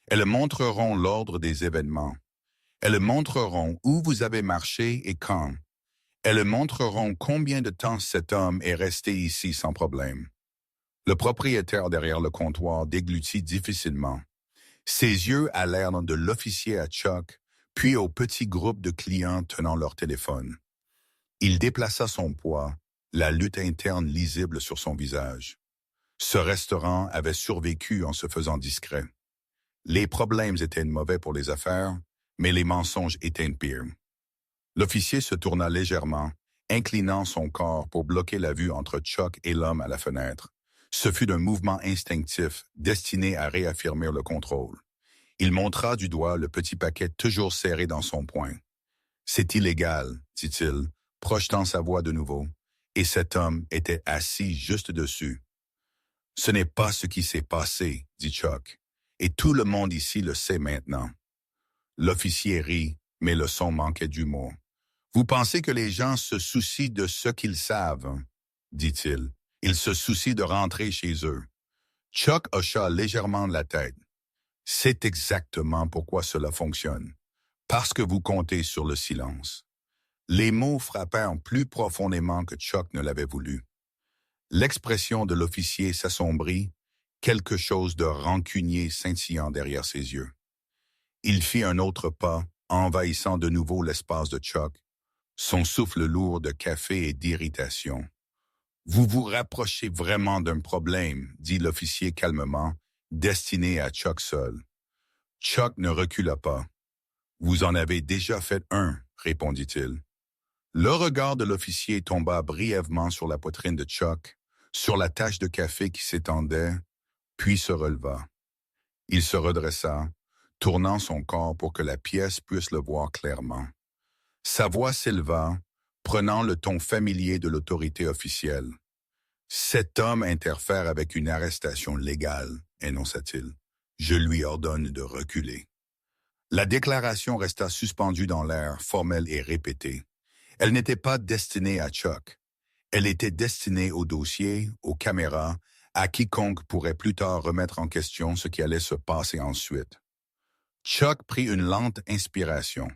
Elles montreront l'ordre des événements. Elles montreront où vous avez marché et quand. Elles montreront combien de temps cet homme est resté ici sans problème. » Le propriétaire derrière le comptoir déglutit difficilement. Ses yeux allèrent de l'officier à Chuck, puis au petit groupe de clients tenant leur téléphone. Il déplaça son poids, la lutte interne lisible sur son visage. Ce restaurant avait survécu en se faisant discret. Les problèmes étaient mauvais pour les affaires, mais les mensonges étaient pires. L'officier se tourna légèrement, inclinant son corps pour bloquer la vue entre Chuck et l'homme à la fenêtre. Ce fut un mouvement instinctif destiné à réaffirmer le contrôle. Il montra du doigt le petit paquet toujours serré dans son poing. « C'est illégal, dit-il, projetant sa voix de nouveau, et cet homme était assis juste dessus. « Ce n'est pas ce qui s'est passé, dit Chuck, et tout le monde ici le sait maintenant. » L'officier rit, mais le son manquait d'humour. « Vous pensez que les gens se soucient de ce qu'ils savent, dit-il. Ils se soucient de rentrer chez eux. » Chuck hocha légèrement la tête. « C'est exactement pourquoi cela fonctionne. Parce que vous comptez sur le silence. » Les mots frappèrent plus profondément que Chuck ne l'avait voulu. L'expression de l'officier s'assombrit, quelque chose de rancunier scintillant derrière ses yeux. Il fit un autre pas, envahissant de nouveau l'espace de Chuck, son souffle lourd de café et d'irritation. « Vous vous rapprochez vraiment d'un problème, dit l'officier calmement, destiné à Chuck seul. Chuck ne recula pas. « Vous en avez déjà fait un, répondit-il. » Le regard de l'officier tomba brièvement sur la poitrine de Chuck, sur la tache de café qui s'étendait, puis se releva. Il se redressa, tournant son corps pour que la pièce puisse le voir clairement. Sa voix s'éleva, prenant le ton familier de l'autorité officielle. « Cet homme interfère avec une arrestation légale, énonça-t-il. Je lui ordonne de reculer. » La déclaration resta suspendue dans l'air, formelle et répétée. Elle n'était pas destinée à Chuck. Elle était destinée au dossier, aux caméras, à quiconque pourrait plus tard remettre en question ce qui allait se passer ensuite. Chuck prit une lente inspiration.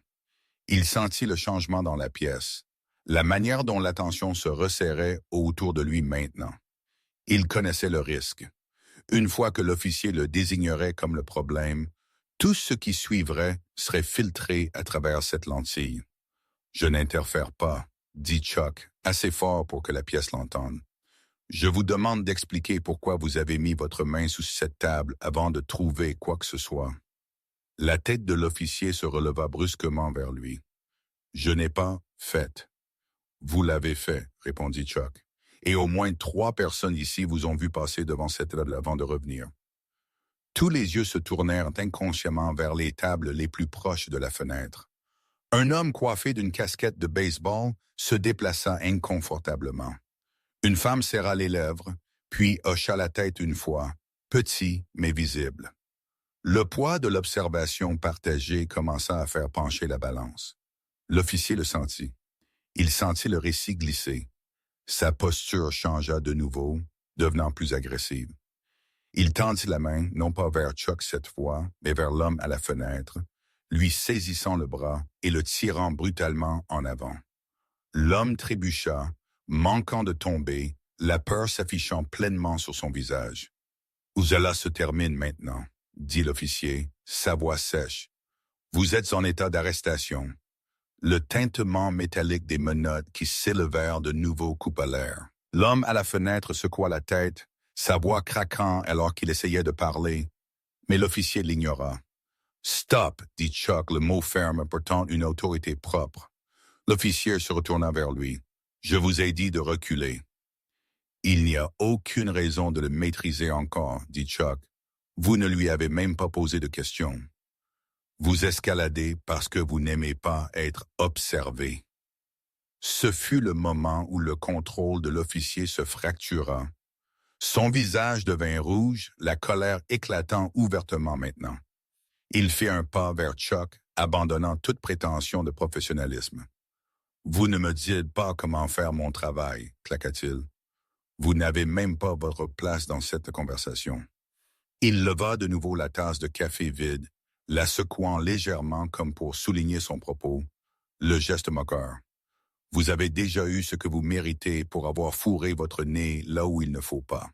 Il sentit le changement dans la pièce, la manière dont l'attention se resserrait autour de lui maintenant. Il connaissait le risque. Une fois que l'officier le désignerait comme le problème, tout ce qui suivrait serait filtré à travers cette lentille. « Je n'interfère pas, » dit Chuck, assez fort pour que la pièce l'entende. « Je vous demande d'expliquer pourquoi vous avez mis votre main sous cette table avant de trouver quoi que ce soit. » La tête de l'officier se releva brusquement vers lui. « Je n'ai pas fait. »« Vous l'avez fait, » répondit Chuck. « Et au moins 3 personnes ici vous ont vu passer devant cette table avant de revenir. » Tous les yeux se tournèrent inconsciemment vers les tables les plus proches de la fenêtre. Un homme coiffé d'une casquette de baseball se déplaça inconfortablement. Une femme serra les lèvres, puis hocha la tête une fois, petit mais visible. Le poids de l'observation partagée commença à faire pencher la balance. L'officier le sentit. Il sentit le récit glisser. Sa posture changea de nouveau, devenant plus agressive. Il tendit la main, non pas vers Chuck cette fois, mais vers l'homme à la fenêtre, lui saisissant le bras et le tirant brutalement en avant. L'homme trébucha, manquant de tomber, la peur s'affichant pleinement sur son visage. « Où cela se termine maintenant, » dit l'officier, sa voix sèche. « Vous êtes en état d'arrestation. » Le tintement métallique des menottes qui s'élevèrent de nouveau coupa l'air. L'homme à la fenêtre secoua la tête, sa voix craquant alors qu'il essayait de parler, mais l'officier l'ignora. Stop, dit Chuck, le mot ferme portant une autorité propre. L'officier se retourna vers lui. Je vous ai dit de reculer. Il n'y a aucune raison de le maîtriser encore, dit Chuck. Vous ne lui avez même pas posé de questions. Vous escaladez parce que vous n'aimez pas être observé. Ce fut le moment où le contrôle de l'officier se fractura. Son visage devint rouge, la colère éclatant ouvertement maintenant. Il fit un pas vers Chuck, abandonnant toute prétention de professionnalisme. « Vous ne me dites pas comment faire mon travail, » claqua-t-il. « Vous n'avez même pas votre place dans cette conversation. » Il leva de nouveau la tasse de café vide, la secouant légèrement comme pour souligner son propos, le geste moqueur. « Vous avez déjà eu ce que vous méritez pour avoir fourré votre nez là où il ne faut pas. »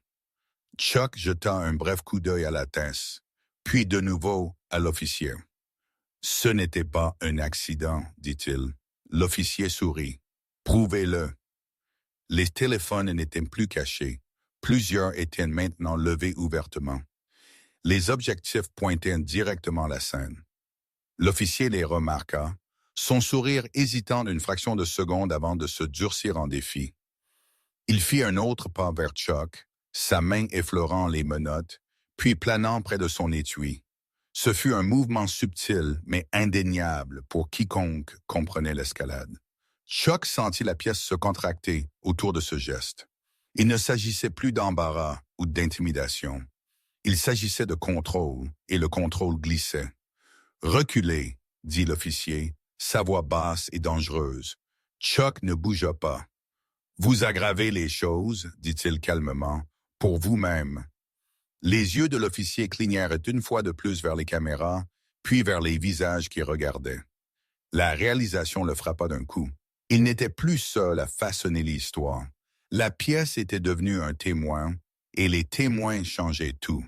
Chuck jeta un bref coup d'œil à la tasse, puis de nouveau à l'officier. « Ce n'était pas un accident, dit-il. » L'officier sourit. « Prouvez-le. » Les téléphones n'étaient plus cachés. Plusieurs étaient maintenant levés ouvertement. Les objectifs pointaient directement la scène. L'officier les remarqua, son sourire hésitant d'une fraction de seconde avant de se durcir en défi. Il fit un autre pas vers Chuck, sa main effleurant les menottes, puis planant près de son étui. Ce fut un mouvement subtil, mais indéniable pour quiconque comprenait l'escalade. Chuck sentit la pièce se contracter autour de ce geste. Il ne s'agissait plus d'embarras ou d'intimidation. Il s'agissait de contrôle, et le contrôle glissait. « Reculez, » dit l'officier, sa voix basse et dangereuse. Chuck ne bougea pas. « Vous aggravez les choses, » dit-il calmement, « pour vous-même. » Les yeux de l'officier clignèrent une fois de plus vers les caméras, puis vers les visages qui regardaient. La réalisation le frappa d'un coup. Il n'était plus seul à façonner l'histoire. La pièce était devenue un témoin, et les témoins changeaient tout.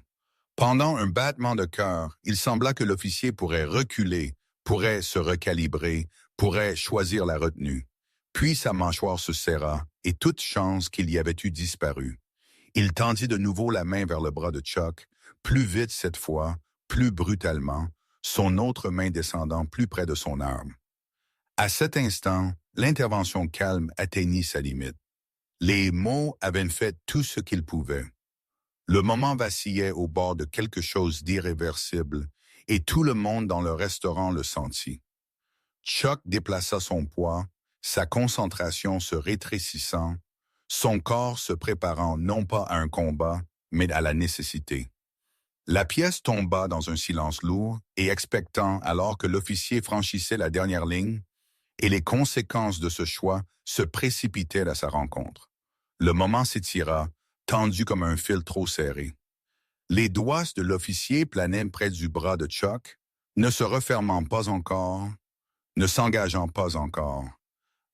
Pendant un battement de cœur, il sembla que l'officier pourrait reculer, pourrait se recalibrer, pourrait choisir la retenue. Puis sa mâchoire se serra, et toute chance qu'il y avait eu disparut. Il tendit de nouveau la main vers le bras de Chuck, plus vite cette fois, plus brutalement, son autre main descendant plus près de son arme. À cet instant, l'intervention calme atteignit sa limite. Les mots avaient fait tout ce qu'ils pouvaient. Le moment vacillait au bord de quelque chose d'irréversible, et tout le monde dans le restaurant le sentit. Chuck déplaça son poids, sa concentration se rétrécissant, son corps se préparant non pas à un combat, mais à la nécessité. La pièce tomba dans un silence lourd et expectant alors que l'officier franchissait la dernière ligne, et les conséquences de ce choix se précipitaient à sa rencontre. Le moment s'étira, tendu comme un fil trop serré. Les doigts de l'officier planaient près du bras de Chuck, ne se refermant pas encore, ne s'engageant pas encore.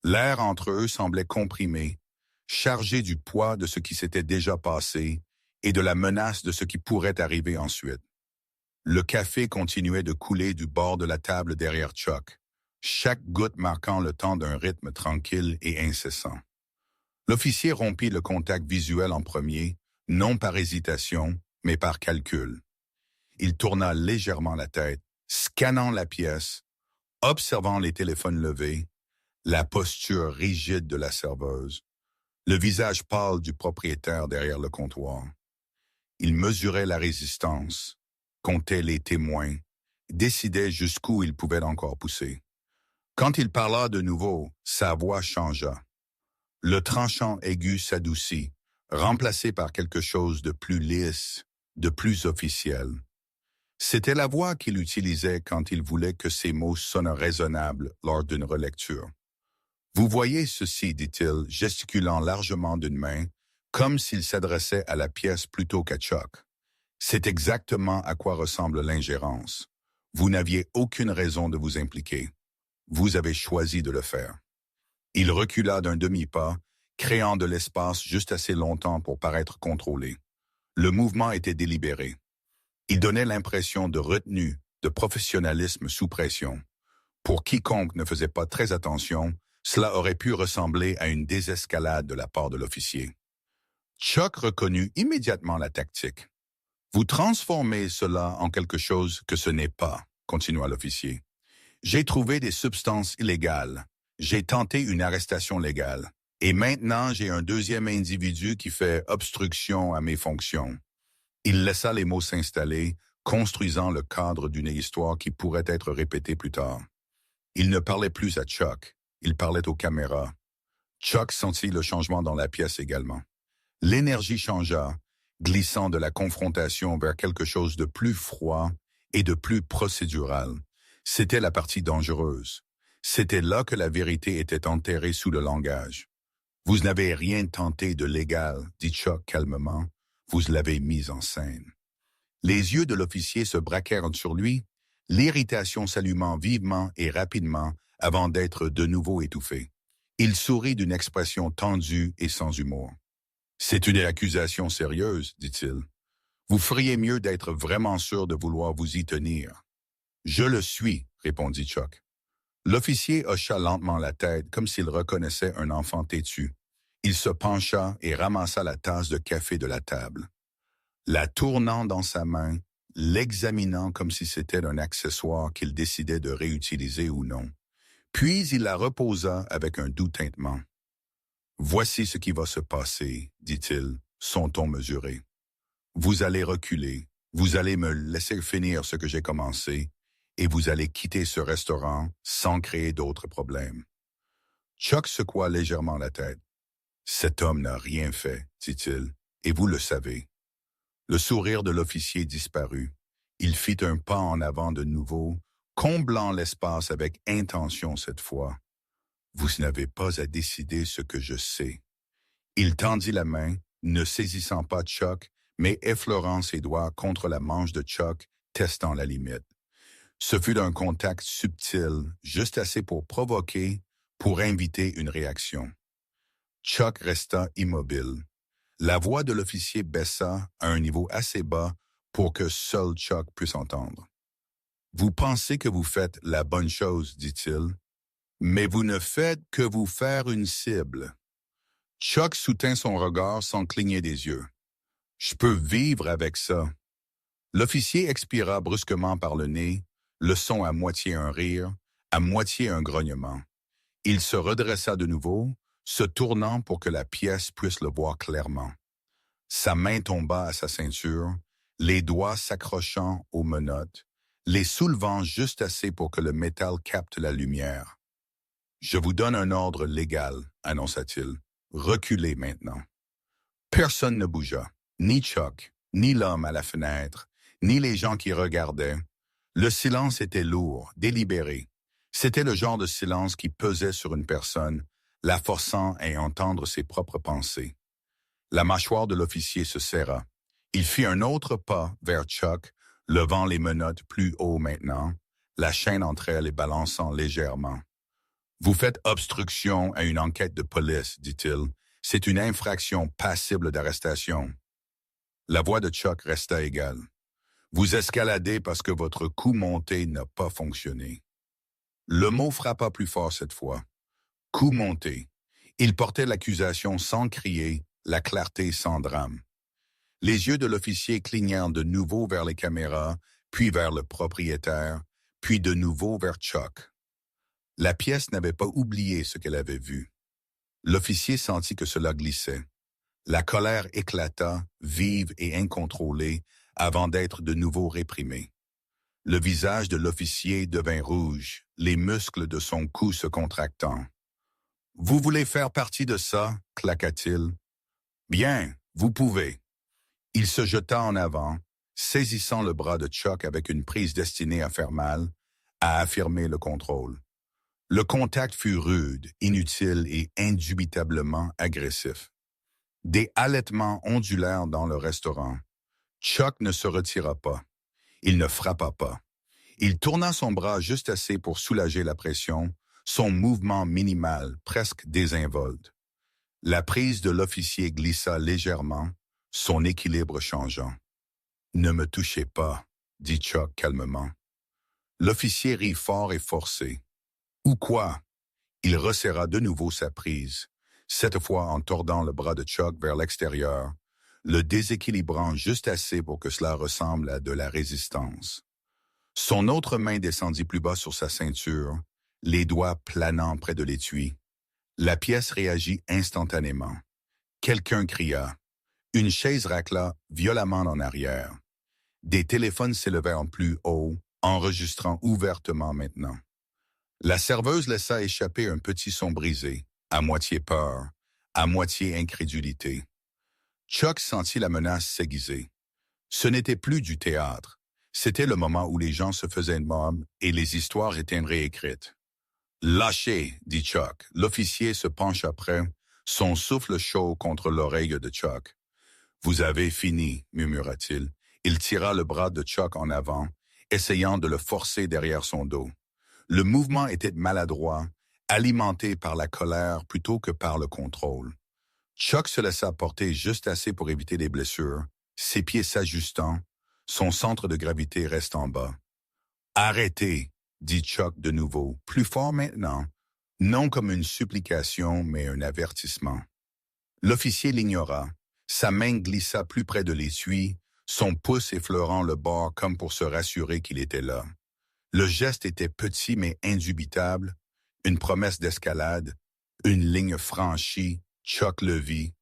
L'air entre eux semblait comprimé, chargé du poids de ce qui s'était déjà passé et de la menace de ce qui pourrait arriver ensuite. Le café continuait de couler du bord de la table derrière Chuck, chaque goutte marquant le temps d'un rythme tranquille et incessant. L'officier rompit le contact visuel en premier, non par hésitation, mais par calcul. Il tourna légèrement la tête, scannant la pièce, observant les téléphones levés, la posture rigide de la serveuse, le visage pâle du propriétaire derrière le comptoir. Il mesurait la résistance, comptait les témoins, décidait jusqu'où il pouvait encore pousser. Quand il parla de nouveau, sa voix changea. Le tranchant aigu s'adoucit, remplacé par quelque chose de plus lisse, de plus officiel. C'était la voix qu'il utilisait quand il voulait que ses mots sonnent raisonnables lors d'une relecture. « Vous voyez ceci, dit-il, gesticulant largement d'une main, comme s'il s'adressait à la pièce plutôt qu'à Chuck. C'est exactement à quoi ressemble l'ingérence. Vous n'aviez aucune raison de vous impliquer. Vous avez choisi de le faire. » Il recula d'un demi-pas, créant de l'espace juste assez longtemps pour paraître contrôlé. Le mouvement était délibéré. Il donnait l'impression de retenue, de professionnalisme sous pression. Pour quiconque ne faisait pas très attention, cela aurait pu ressembler à une désescalade de la part de l'officier. Chuck reconnut immédiatement la tactique. Vous transformez cela en quelque chose que ce n'est pas, continua l'officier. J'ai trouvé des substances illégales. J'ai tenté une arrestation légale. Et maintenant, j'ai un deuxième individu qui fait obstruction à mes fonctions. Il laissa les mots s'installer, construisant le cadre d'une histoire qui pourrait être répétée plus tard. Il ne parlait plus à Chuck, il parlait aux caméras. Chuck sentit le changement dans la pièce également. L'énergie changea, glissant de la confrontation vers quelque chose de plus froid et de plus procédural. C'était la partie dangereuse. C'était là que la vérité était enterrée sous le langage. Vous n'avez rien tenté de légal, dit Chuck calmement. Vous l'avez mise en scène. Les yeux de l'officier se braquèrent sur lui, l'irritation s'allumant vivement et rapidement avant d'être de nouveau étouffée. Il sourit d'une expression tendue et sans humour. C'est une accusation sérieuse, dit-il. Vous feriez mieux d'être vraiment sûr de vouloir vous y tenir. Je le suis, répondit Chuck. L'officier hocha lentement la tête comme s'il reconnaissait un enfant têtu. Il se pencha et ramassa la tasse de café de la table. La tournant dans sa main, l'examinant comme si c'était un accessoire qu'il décidait de réutiliser ou non. Puis il la reposa avec un doux tintement. « Voici ce qui va se passer, dit-il, son ton mesuré. Vous allez reculer, vous allez me laisser finir ce que j'ai commencé, et vous allez quitter ce restaurant sans créer d'autres problèmes. » Chuck secoua légèrement la tête. « Cet homme n'a rien fait, dit-il, et vous le savez. » Le sourire de l'officier disparut. Il fit un pas en avant de nouveau, comblant l'espace avec intention cette fois. « Vous n'avez pas à décider ce que je sais. » Il tendit la main, ne saisissant pas Chuck, mais effleurant ses doigts contre la manche de Chuck, testant la limite. Ce fut un contact subtil, juste assez pour provoquer, pour inviter une réaction. Chuck resta immobile. La voix de l'officier baissa à un niveau assez bas pour que seul Chuck puisse entendre. « Vous pensez que vous faites la bonne chose, dit-il, mais vous ne faites que vous faire une cible. » Chuck soutint son regard sans cligner des yeux. « Je peux vivre avec ça. » L'officier expira brusquement par le nez, le son à moitié un rire, à moitié un grognement. Il se redressa de nouveau, se tournant pour que la pièce puisse le voir clairement. Sa main tomba à sa ceinture, les doigts s'accrochant aux menottes, les soulevant juste assez pour que le métal capte la lumière. « Je vous donne un ordre légal, » annonça-t-il. « Reculez maintenant. » Personne ne bougea, ni Chuck, ni l'homme à la fenêtre, ni les gens qui regardaient. Le silence était lourd, délibéré. C'était le genre de silence qui pesait sur une personne, la forçant à entendre ses propres pensées. La mâchoire de l'officier se serra. Il fit un autre pas vers Chuck, levant les menottes plus haut maintenant, la chaîne entre elles et balançant légèrement. « Vous faites obstruction à une enquête de police, dit-il. C'est une infraction passible d'arrestation. » La voix de Chuck resta égale. « Vous escaladez parce que votre coup monté n'a pas fonctionné. » Le mot frappa plus fort cette fois. Coup monté. Il portait l'accusation sans crier, la clarté sans drame. Les yeux de l'officier clignèrent de nouveau vers les caméras, puis vers le propriétaire, puis de nouveau vers Chuck. La pièce n'avait pas oublié ce qu'elle avait vu. L'officier sentit que cela glissait. La colère éclata, vive et incontrôlée, avant d'être de nouveau réprimée. Le visage de l'officier devint rouge, les muscles de son cou se contractant. « Vous voulez faire partie de ça ?» claqua-t-il. « Bien, vous pouvez. » Il se jeta en avant, saisissant le bras de Chuck avec une prise destinée à faire mal, à affirmer le contrôle. Le contact fut rude, inutile et indubitablement agressif. Des halètements ondulèrent dans le restaurant. Chuck ne se retira pas. Il ne frappa pas. Il tourna son bras juste assez pour soulager la pression, son mouvement minimal, presque désinvolte. La prise de l'officier glissa légèrement, son équilibre changeant. « Ne me touchez pas, » dit Chuck calmement. L'officier rit fort et forcé. « Ou quoi ?» Il resserra de nouveau sa prise, cette fois en tordant le bras de Chuck vers l'extérieur, le déséquilibrant juste assez pour que cela ressemble à de la résistance. Son autre main descendit plus bas sur sa ceinture, les doigts planant près de l'étui. La pièce réagit instantanément. Quelqu'un cria. Une chaise racla violemment en arrière. Des téléphones s'élevèrent plus haut, enregistrant ouvertement maintenant. La serveuse laissa échapper un petit son brisé, à moitié peur, à moitié incrédulité. Chuck sentit la menace s'aiguiser. Ce n'était plus du théâtre. C'était le moment où les gens se faisaient de mob et les histoires étaient réécrites. Lâchez, dit Chuck. L'officier se penche après, son souffle chaud contre l'oreille de Chuck. Vous avez fini, murmura-t-il. Il tira le bras de Chuck en avant, essayant de le forcer derrière son dos. Le mouvement était maladroit, alimenté par la colère plutôt que par le contrôle. Chuck se laissa porter juste assez pour éviter des blessures, ses pieds s'ajustant, son centre de gravité restant bas. « Arrêtez !» dit Chuck de nouveau, plus fort maintenant, non comme une supplication, mais un avertissement. L'officier l'ignora. Sa main glissa plus près de l'étui, son pouce effleurant le bord comme pour se rassurer qu'il était là. Le geste était petit mais indubitable, une promesse d'escalade, une ligne franchie. Chuck le vit,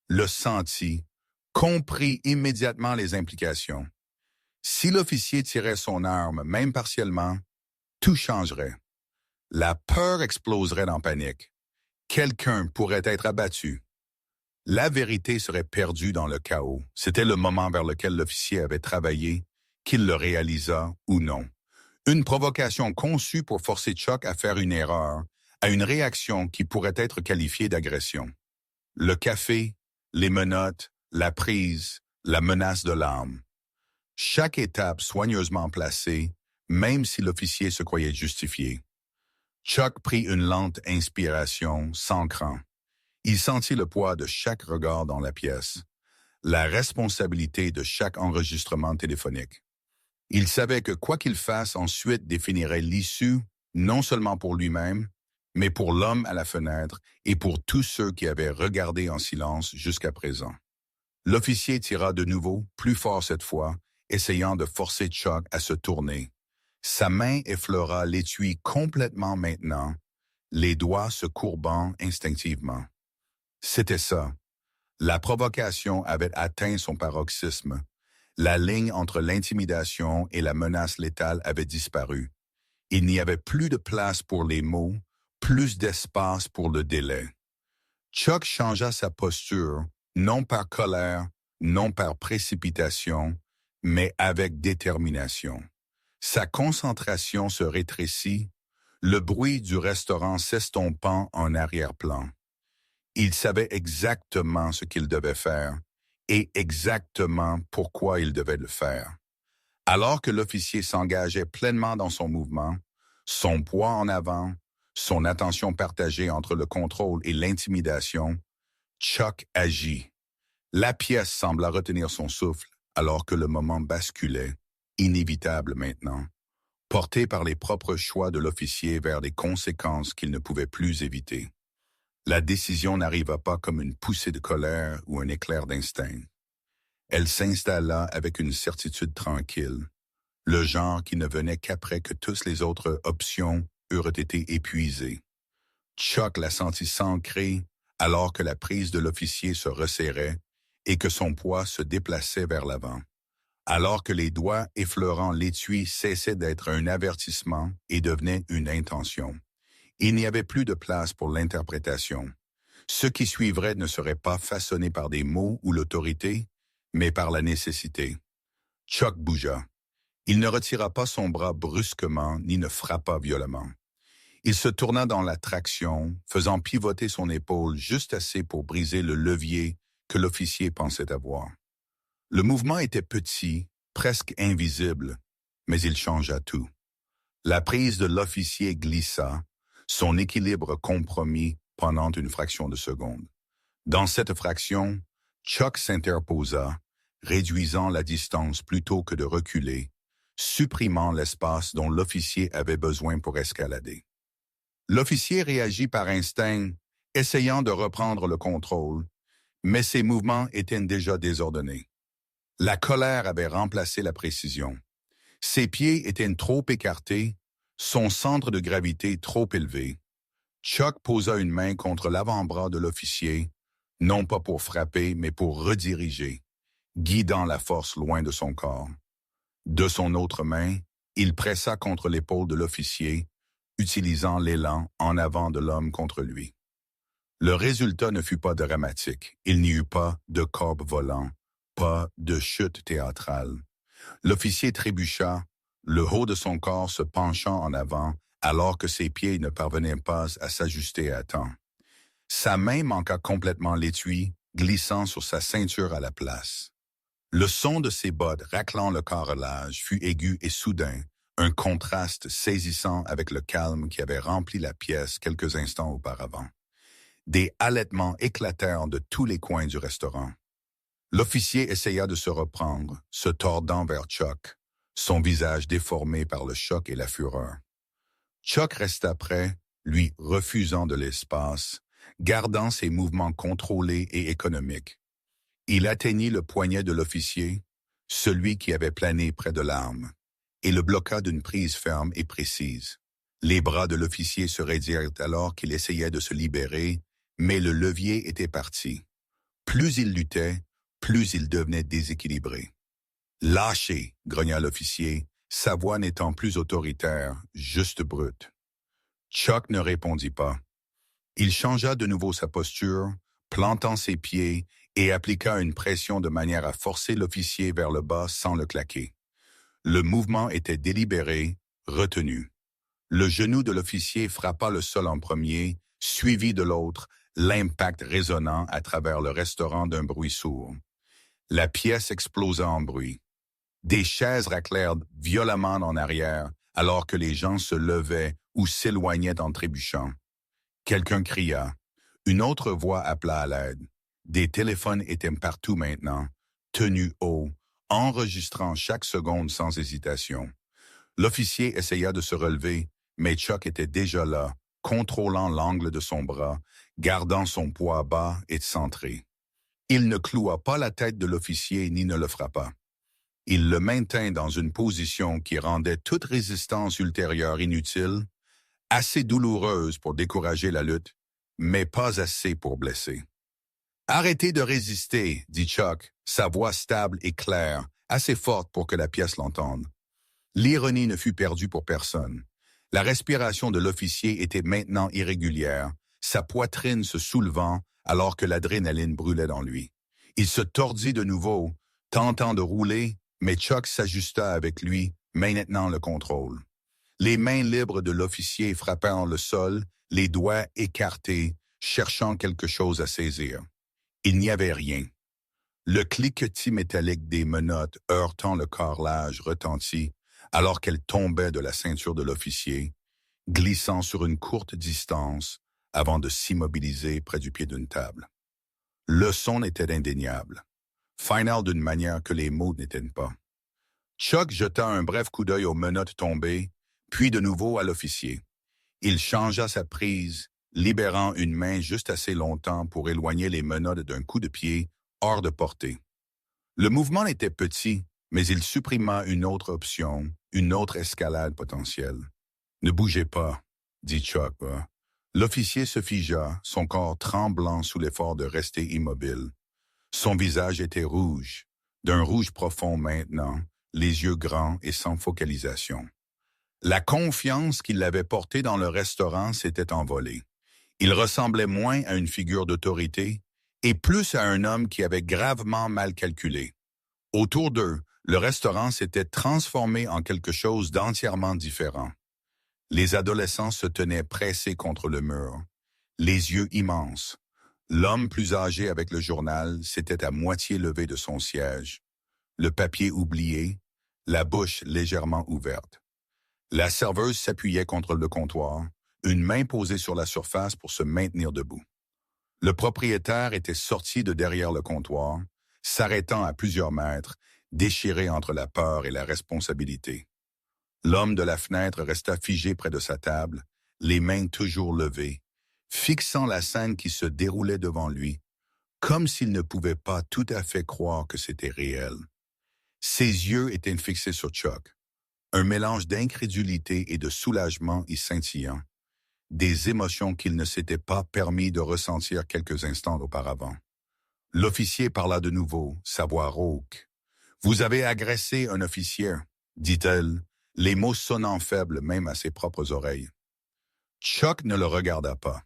le sentit, comprit immédiatement les implications. Si l'officier tirait son arme, même partiellement, tout changerait. La peur exploserait en panique. Quelqu'un pourrait être abattu. La vérité serait perdue dans le chaos. C'était le moment vers lequel l'officier avait travaillé, qu'il le réalisa ou non. Une provocation conçue pour forcer Chuck à faire une erreur, à une réaction qui pourrait être qualifiée d'agression. Le café, les menottes, la prise, la menace de l'arme. Chaque étape soigneusement placée, même si l'officier se croyait justifié. Chuck prit une lente inspiration, s'ancrant. Il sentit le poids de chaque regard dans la pièce, la responsabilité de chaque enregistrement téléphonique. Il savait que quoi qu'il fasse ensuite définirait l'issue, non seulement pour lui-même, mais pour l'homme à la fenêtre et pour tous ceux qui avaient regardé en silence jusqu'à présent. L'officier tira de nouveau, plus fort cette fois, essayant de forcer Chuck à se tourner. Sa main effleura l'étui complètement maintenant, les doigts se courbant instinctivement. C'était ça. La provocation avait atteint son paroxysme. La ligne entre l'intimidation et la menace létale avait disparu. Il n'y avait plus de place pour les mots, plus d'espace pour le délai. Chuck changea sa posture, non par colère, non par précipitation, mais avec détermination. Sa concentration se rétrécit, le bruit du restaurant s'estompant en arrière-plan. Il savait exactement ce qu'il devait faire et exactement pourquoi il devait le faire. Alors que l'officier s'engageait pleinement dans son mouvement, son poids en avant, son attention partagée entre le contrôle et l'intimidation, Chuck agit. La pièce sembla retenir son souffle alors que le moment basculait, inévitable maintenant, porté par les propres choix de l'officier vers des conséquences qu'il ne pouvait plus éviter. La décision n'arriva pas comme une poussée de colère ou un éclair d'instinct. Elle s'installa avec une certitude tranquille, le genre qui ne venait qu'après que toutes les autres options eurent été épuisées. Chuck la sentit s'ancrer alors que la prise de l'officier se resserrait et que son poids se déplaçait vers l'avant. Alors que les doigts effleurant l'étui cessaient d'être un avertissement et devenaient une intention. Il n'y avait plus de place pour l'interprétation. Ce qui suivrait ne serait pas façonné par des mots ou l'autorité, mais par la nécessité. Chuck bougea. Il ne retira pas son bras brusquement ni ne frappa violemment. Il se tourna dans la traction, faisant pivoter son épaule juste assez pour briser le levier que l'officier pensait avoir. Le mouvement était petit, presque invisible, mais il changea tout. La prise de l'officier glissa, son équilibre compromis pendant une fraction de seconde. Dans cette fraction, Chuck s'interposa, réduisant la distance plutôt que de reculer, supprimant l'espace dont l'officier avait besoin pour escalader. L'officier réagit par instinct, essayant de reprendre le contrôle, mais ses mouvements étaient déjà désordonnés. La colère avait remplacé la précision. Ses pieds étaient trop écartés, son centre de gravité trop élevé. Chuck posa une main contre l'avant-bras de l'officier, non pas pour frapper, mais pour rediriger, guidant la force loin de son corps. De son autre main, il pressa contre l'épaule de l'officier, utilisant l'élan en avant de l'homme contre lui. Le résultat ne fut pas dramatique. Il n'y eut pas de corps volant, pas de chute théâtrale. L'officier trébucha, le haut de son corps se penchant en avant, alors que ses pieds ne parvenaient pas à s'ajuster à temps. Sa main manqua complètement l'étui, glissant sur sa ceinture à la place. Le son de ses bottes raclant le carrelage fut aigu et soudain, un contraste saisissant avec le calme qui avait rempli la pièce quelques instants auparavant. Des halètements éclatèrent de tous les coins du restaurant. L'officier essaya de se reprendre, se tordant vers Chuck, son visage déformé par le choc et la fureur. Chuck resta prêt, lui refusant de l'espace, gardant ses mouvements contrôlés et économiques. Il atteignit le poignet de l'officier, celui qui avait plané près de l'arme, et le bloqua d'une prise ferme et précise. Les bras de l'officier se raidirent alors qu'il essayait de se libérer, mais le levier était parti. Plus il luttait, plus il devenait déséquilibré. « Lâchez !» grogna l'officier, sa voix n'étant plus autoritaire, juste brute. Chuck ne répondit pas. Il changea de nouveau sa posture, plantant ses pieds, et appliqua une pression de manière à forcer l'officier vers le bas sans le claquer. Le mouvement était délibéré, retenu. Le genou de l'officier frappa le sol en premier, suivi de l'autre, l'impact résonnant à travers le restaurant d'un bruit sourd. La pièce explosa en bruit. Des chaises raclèrent violemment en arrière, alors que les gens se levaient ou s'éloignaient en trébuchant. Quelqu'un cria. Une autre voix appela à l'aide. Des téléphones étaient partout maintenant, tenus haut, enregistrant chaque seconde sans hésitation. L'officier essaya de se relever, mais Chuck était déjà là, contrôlant l'angle de son bras, gardant son poids bas et centré. Il ne cloua pas la tête de l'officier ni ne le frappa. Il le maintint dans une position qui rendait toute résistance ultérieure inutile, assez douloureuse pour décourager la lutte, mais pas assez pour blesser. « Arrêtez de résister », dit Chuck, sa voix stable et claire, assez forte pour que la pièce l'entende. L'ironie ne fut perdue pour personne. La respiration de l'officier était maintenant irrégulière, sa poitrine se soulevant alors que l'adrénaline brûlait dans lui. Il se tordit de nouveau, tentant de rouler, mais Chuck s'ajusta avec lui, maintenant le contrôle. Les mains libres de l'officier frappèrent le sol, les doigts écartés, cherchant quelque chose à saisir. Il n'y avait rien. Le cliquetis métallique des menottes heurtant le carrelage retentit alors qu'elle tombait de la ceinture de l'officier, glissant sur une courte distance avant de s'immobiliser près du pied d'une table. Le son était indéniable, final d'une manière que les mots n'éteignent pas. Chuck jeta un bref coup d'œil aux menottes tombées, puis de nouveau à l'officier. Il changea sa prise, libérant une main juste assez longtemps pour éloigner les menottes d'un coup de pied hors de portée. Le mouvement était petit, mais il supprima une autre option, une autre escalade potentielle. « Ne bougez pas », dit Chuck. L'officier se figea, son corps tremblant sous l'effort de rester immobile. Son visage était rouge, d'un rouge profond maintenant, les yeux grands et sans focalisation. La confiance qu'il avait portée dans le restaurant s'était envolée. Il ressemblait moins à une figure d'autorité et plus à un homme qui avait gravement mal calculé. Autour d'eux, le restaurant s'était transformé en quelque chose d'entièrement différent. Les adolescents se tenaient pressés contre le mur, les yeux immenses. L'homme plus âgé avec le journal s'était à moitié levé de son siège, le papier oublié, la bouche légèrement ouverte. La serveuse s'appuyait contre le comptoir, une main posée sur la surface pour se maintenir debout. Le propriétaire était sorti de derrière le comptoir, s'arrêtant à plusieurs mètres, déchiré entre la peur et la responsabilité. L'homme de la fenêtre resta figé près de sa table, les mains toujours levées, fixant la scène qui se déroulait devant lui, comme s'il ne pouvait pas tout à fait croire que c'était réel. Ses yeux étaient fixés sur Chuck, Un mélange d'incrédulité et de soulagement y scintillant, des émotions qu'il ne s'était pas permis de ressentir quelques instants auparavant. L'officier parla de nouveau, sa voix rauque. « Vous avez agressé un officier, » dit-elle, les mots sonnant faibles même à ses propres oreilles. Chuck ne le regarda pas.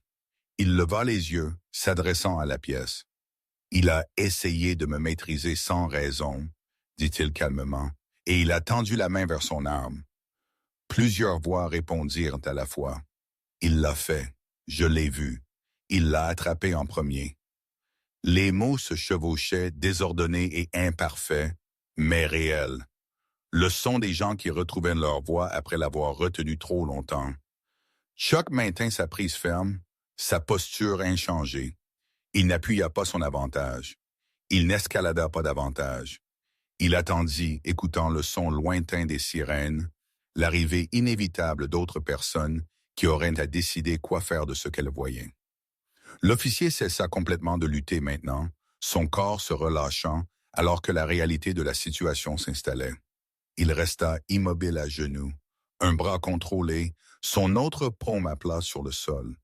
Il leva les yeux, s'adressant à la pièce. « Il a essayé de me maîtriser sans raison, » dit-il calmement, et il a tendu la main vers son arme. Plusieurs voix répondirent à la fois. « Il l'a fait, je l'ai vu. Il l'a attrapé en premier. » Les mots se chevauchaient, désordonnés et imparfaits, mais réels. Le son des gens qui retrouvaient leur voix après l'avoir retenu trop longtemps. Chuck maintint sa prise ferme, sa posture inchangée. Il n'appuya pas son avantage. Il n'escalada pas davantage. Il attendit, écoutant le son lointain des sirènes, l'arrivée inévitable d'autres personnes qui auraient à décider quoi faire de ce qu'elles voyaient. L'officier cessa complètement de lutter maintenant, son corps se relâchant alors que la réalité de la situation s'installait. Il resta immobile à genoux, un bras contrôlé, son autre paume à plat sur le sol.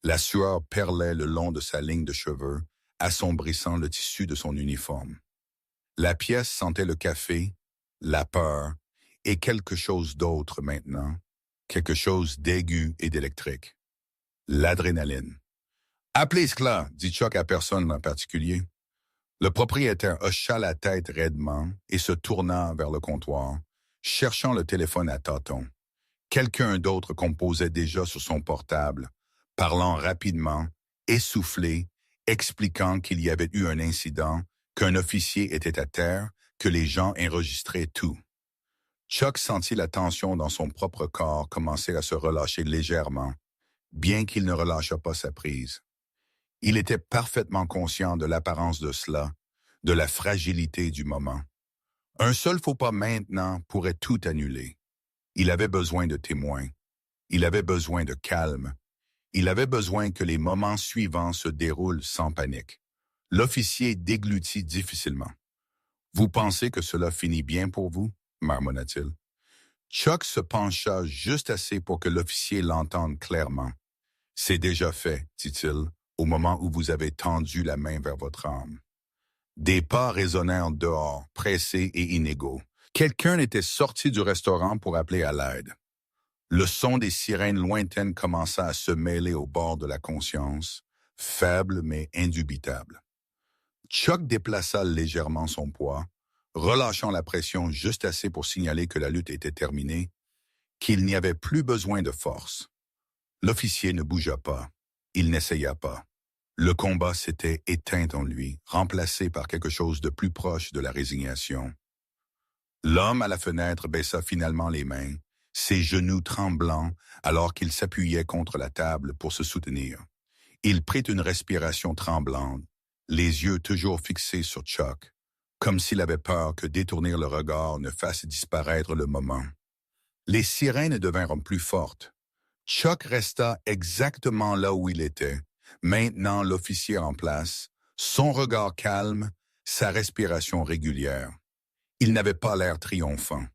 La sueur perlait le long de sa ligne de cheveux, assombrissant le tissu de son uniforme. La pièce sentait le café, la peur et quelque chose d'autre maintenant, quelque chose d'aigu et d'électrique. L'adrénaline. « Appelez cela » dit Chuck à personne en particulier. Le propriétaire hocha la tête raidement et se tourna vers le comptoir, cherchant le téléphone à tâtons. Quelqu'un d'autre composait déjà sur son portable, parlant rapidement, essoufflé, expliquant qu'il y avait eu un incident, qu'un officier était à terre, que les gens enregistraient tout. Chuck sentit la tension dans son propre corps commencer à se relâcher légèrement, bien qu'il ne relâchât pas sa prise. Il était parfaitement conscient de l'apparence de cela, de la fragilité du moment. Un seul faux pas maintenant pourrait tout annuler. Il avait besoin de témoins. Il avait besoin de calme. Il avait besoin que les moments suivants se déroulent sans panique. L'officier déglutit difficilement. « Vous pensez que cela finit bien pour vous? » marmonna-t-il. Chuck se pencha juste assez pour que l'officier l'entende clairement. « C'est déjà fait, » dit-il, au moment où vous avez tendu la main vers votre arme. Des pas résonnèrent dehors, pressés et inégaux. Quelqu'un était sorti du restaurant pour appeler à l'aide. Le son des sirènes lointaines commença à se mêler au bord de la conscience, faible mais indubitable. Chuck déplaça légèrement son poids, relâchant la pression juste assez pour signaler que la lutte était terminée, qu'il n'y avait plus besoin de force. L'officier ne bougea pas. Il n'essaya pas. Le combat s'était éteint en lui, remplacé par quelque chose de plus proche de la résignation. L'homme à la fenêtre baissa finalement les mains, ses genoux tremblants alors qu'il s'appuyait contre la table pour se soutenir. Il prit une respiration tremblante, les yeux toujours fixés sur Chuck, comme s'il avait peur que détourner le regard ne fasse disparaître le moment. Les sirènes devinrent plus fortes. Chuck resta exactement là où il était, maintenant l'officier en place, son regard calme, sa respiration régulière. Il n'avait pas l'air triomphant.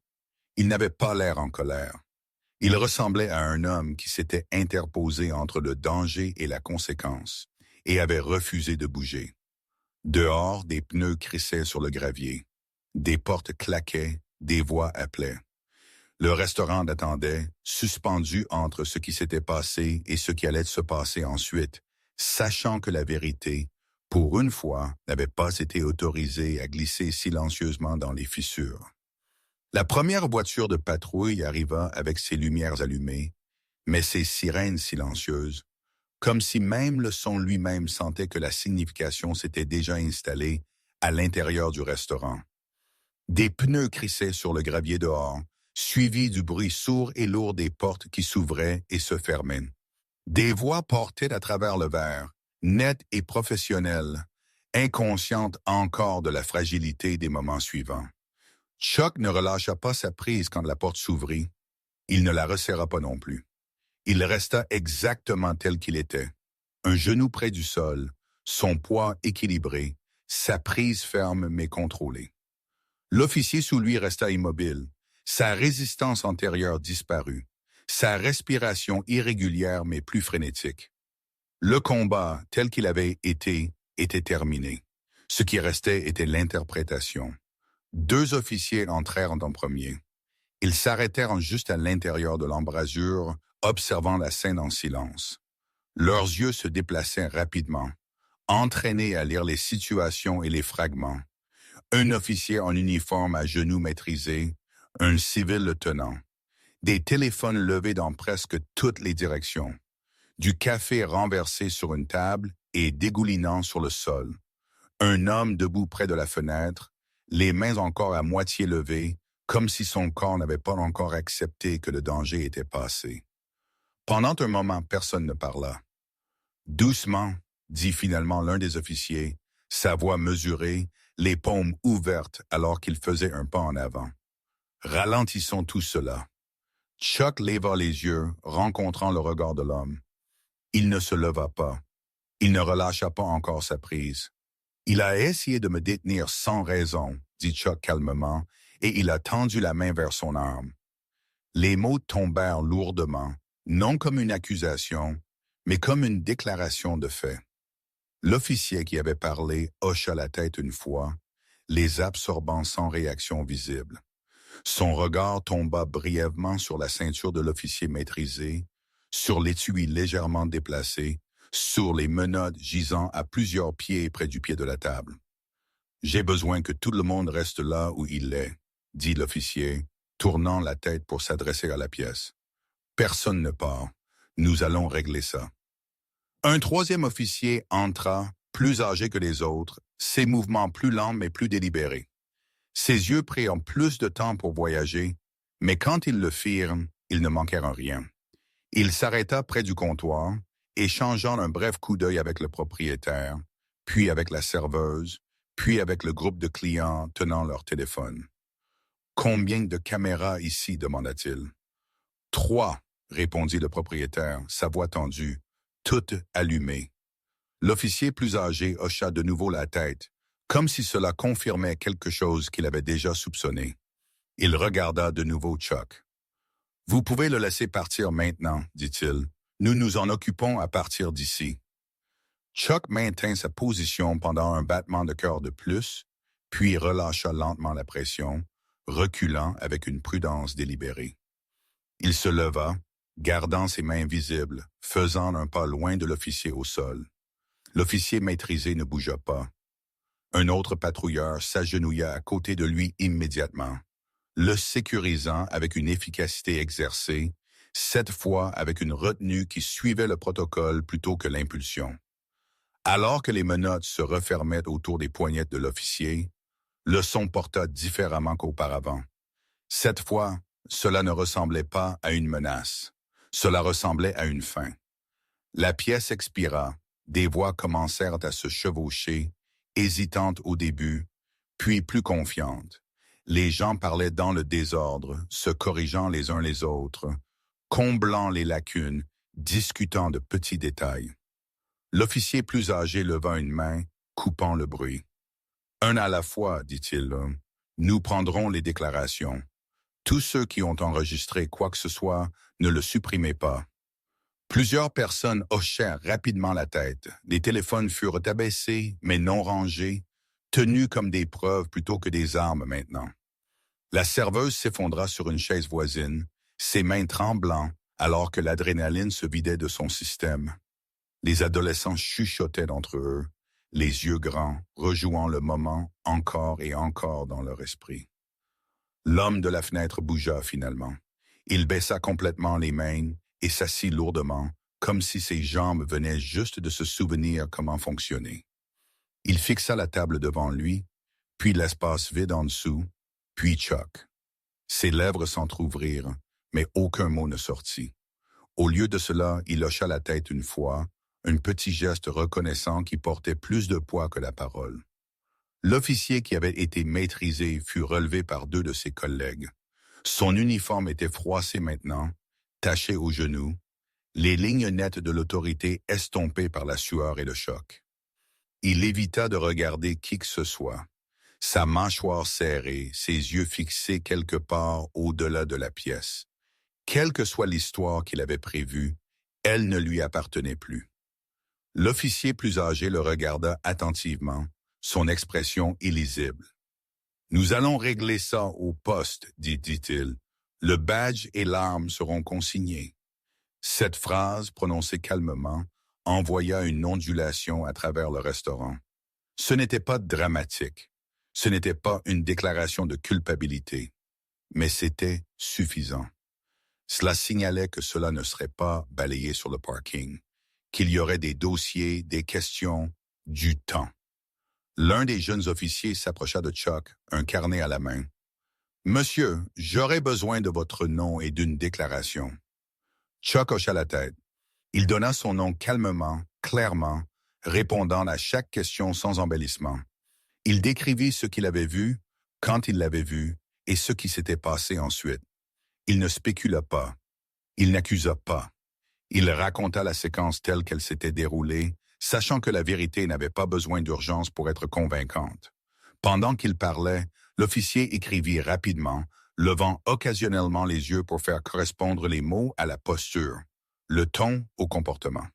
Il n'avait pas l'air en colère. Il ressemblait à un homme qui s'était interposé entre le danger et la conséquence et avait refusé de bouger. Dehors, des pneus crissaient sur le gravier. Des portes claquaient, des voix appelaient. Le restaurant attendait, suspendu entre ce qui s'était passé et ce qui allait se passer ensuite, sachant que la vérité, pour une fois, n'avait pas été autorisée à glisser silencieusement dans les fissures. La première voiture de patrouille arriva avec ses lumières allumées, mais ses sirènes silencieuses, comme si même le son lui-même sentait que la signification s'était déjà installée à l'intérieur du restaurant. Des pneus crissaient sur le gravier dehors, suivis du bruit sourd et lourd des portes qui s'ouvraient et se fermaient. Des voix portaient à travers le verre, nettes et professionnelles, inconscientes encore de la fragilité des moments suivants. Chuck ne relâcha pas sa prise quand la porte s'ouvrit. Il ne la resserra pas non plus. Il resta exactement tel qu'il était, un genou près du sol, son poids équilibré, sa prise ferme mais contrôlée. L'officier sous lui resta immobile, Sa résistance antérieure disparut, sa respiration irrégulière mais plus frénétique. Le combat, tel qu'il avait été, était terminé. Ce qui restait était l'interprétation. Deux officiers entrèrent en premier. Ils s'arrêtèrent juste à l'intérieur de l'embrasure, observant la scène en silence. Leurs yeux se déplaçaient rapidement, entraînés à lire les situations et les fragments. Un officier en uniforme à genoux maîtrisé, un civil le tenant. Des téléphones levés dans presque toutes les directions. Du café renversé sur une table et dégoulinant sur le sol. Un homme debout près de la fenêtre, les mains encore à moitié levées, comme si son corps n'avait pas encore accepté que le danger était passé. Pendant un moment, personne ne parla. Doucement, dit finalement l'un des officiers, sa voix mesurée, les paumes ouvertes alors qu'il faisait un pas en avant. Ralentissons tout cela. Chuck leva les yeux, rencontrant le regard de l'homme. Il ne se leva pas. Il ne relâcha pas encore sa prise. Il a essayé de me détenir sans raison, dit Chuck calmement, et il a tendu la main vers son arme. Les mots tombèrent lourdement, non comme une accusation, mais comme une déclaration de fait. L'officier qui avait parlé hocha la tête une fois, les absorbant sans réaction visible. Son regard tomba brièvement sur la ceinture de l'officier maîtrisé, sur l'étui légèrement déplacé, sur les menottes gisant à plusieurs pieds près du pied de la table. « J'ai besoin que tout le monde reste là où il est, » dit l'officier, tournant la tête pour s'adresser à la pièce. « Personne ne part. Nous allons régler ça. » Un troisième officier entra, plus âgé que les autres, ses mouvements plus lents mais plus délibérés. Ses yeux prirent plus de temps pour voyager, mais quand ils le firent, ils ne manquèrent rien. Il s'arrêta près du comptoir, échangeant un bref coup d'œil avec le propriétaire, puis avec la serveuse, puis avec le groupe de clients tenant leur téléphone. « Combien de caméras ici ?» demanda-t-il. « 3, répondit le propriétaire, sa voix tendue, toutes allumées. L'officier plus âgé hocha de nouveau la tête, comme si cela confirmait quelque chose qu'il avait déjà soupçonné. Il regarda de nouveau Chuck. « Vous pouvez le laisser partir maintenant, dit-il. Nous nous en occupons à partir d'ici. » Chuck maintint sa position pendant un battement de cœur de plus, puis relâcha lentement la pression, reculant avec une prudence délibérée. Il se leva, gardant ses mains visibles, faisant un pas loin de l'officier au sol. L'officier maîtrisé ne bougea pas. Un autre patrouilleur s'agenouilla à côté de lui immédiatement, le sécurisant avec une efficacité exercée, cette fois avec une retenue qui suivait le protocole plutôt que l'impulsion. Alors que les menottes se refermaient autour des poignettes de l'officier, le son porta différemment qu'auparavant. Cette fois, cela ne ressemblait pas à une menace. Cela ressemblait à une fin. La pièce expira, des voix commencèrent à se chevaucher, hésitantes au début, puis plus confiantes. Les gens parlaient dans le désordre, se corrigeant les uns les autres, comblant les lacunes, discutant de petits détails. L'officier plus âgé leva une main, coupant le bruit. « Un à la fois, dit-il. Nous prendrons les déclarations. Tous ceux qui ont enregistré quoi que ce soit, ne le supprimez pas. » Plusieurs personnes hochèrent rapidement la tête. Les téléphones furent abaissés, mais non rangés, tenus comme des preuves plutôt que des armes maintenant. La serveuse s'effondra sur une chaise voisine, ses mains tremblant alors que l'adrénaline se vidait de son système. Les adolescents chuchotaient entre eux, les yeux grands, rejouant le moment encore et encore dans leur esprit. L'homme de la fenêtre bougea finalement. Il baissa complètement les mains et s'assit lourdement, comme si ses jambes venaient juste de se souvenir comment fonctionner. Il fixa la table devant lui, puis l'espace vide en dessous, puis Chuck. Ses lèvres s'entr'ouvrirent, mais aucun mot ne sortit. Au lieu de cela, il hocha la tête une fois, un petit geste reconnaissant qui portait plus de poids que la parole. L'officier qui avait été maîtrisé fut relevé par deux de ses collègues. Son uniforme était froissé maintenant, taché aux genoux, les lignes nettes de l'autorité estompées par la sueur et le choc. Il évita de regarder qui que ce soit. sa mâchoire serrée, ses yeux fixés quelque part au-delà de la pièce. Quelle que soit l'histoire qu'il avait prévue, elle ne lui appartenait plus. L'officier plus âgé le regarda attentivement, son expression illisible. « Nous allons régler ça au poste, dit-il. Le badge et l'arme seront consignés. » Cette phrase, prononcée calmement, envoya une ondulation à travers le restaurant. Ce n'était pas dramatique. Ce n'était pas une déclaration de culpabilité. Mais c'était suffisant. Cela signalait que cela ne serait pas balayé sur le parking, qu'il y aurait des dossiers, des questions, du temps. L'un des jeunes officiers s'approcha de Chuck, un carnet à la main. « Monsieur, j'aurais besoin de votre nom et d'une déclaration. » Chuck hocha la tête. Il donna son nom calmement, clairement, répondant à chaque question sans embellissement. Il décrivit ce qu'il avait vu, quand il l'avait vu, et ce qui s'était passé ensuite. Il ne spécula pas. Il n'accusa pas. Il raconta la séquence telle qu'elle s'était déroulée, sachant que la vérité n'avait pas besoin d'urgence pour être convaincante. Pendant qu'il parlait, l'officier écrivit rapidement, levant occasionnellement les yeux pour faire correspondre les mots à la posture, le ton au comportement.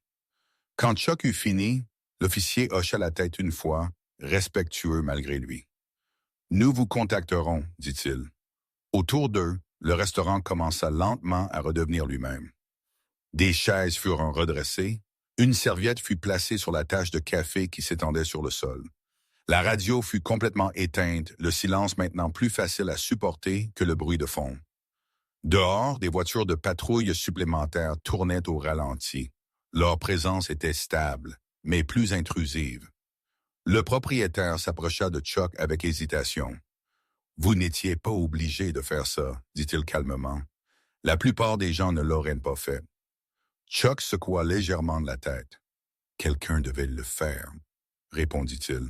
Quand Chuck eut fini, l'officier hocha la tête une fois, respectueux malgré lui. « Nous vous contacterons, dit-il. » Autour d'eux, le restaurant commença lentement à redevenir lui-même. Des chaises furent redressées, une serviette fut placée sur la tache de café qui s'étendait sur le sol. La radio fut complètement éteinte, le silence maintenant plus facile à supporter que le bruit de fond. Dehors, des voitures de patrouille supplémentaires tournaient au ralenti. Leur présence était stable, mais plus intrusive. Le propriétaire s'approcha de Chuck avec hésitation. « Vous n'étiez pas obligé de faire ça, » dit-il calmement. « La plupart des gens ne l'auraient pas fait. » Chuck secoua légèrement de la tête. « Quelqu'un devait le faire, » répondit-il.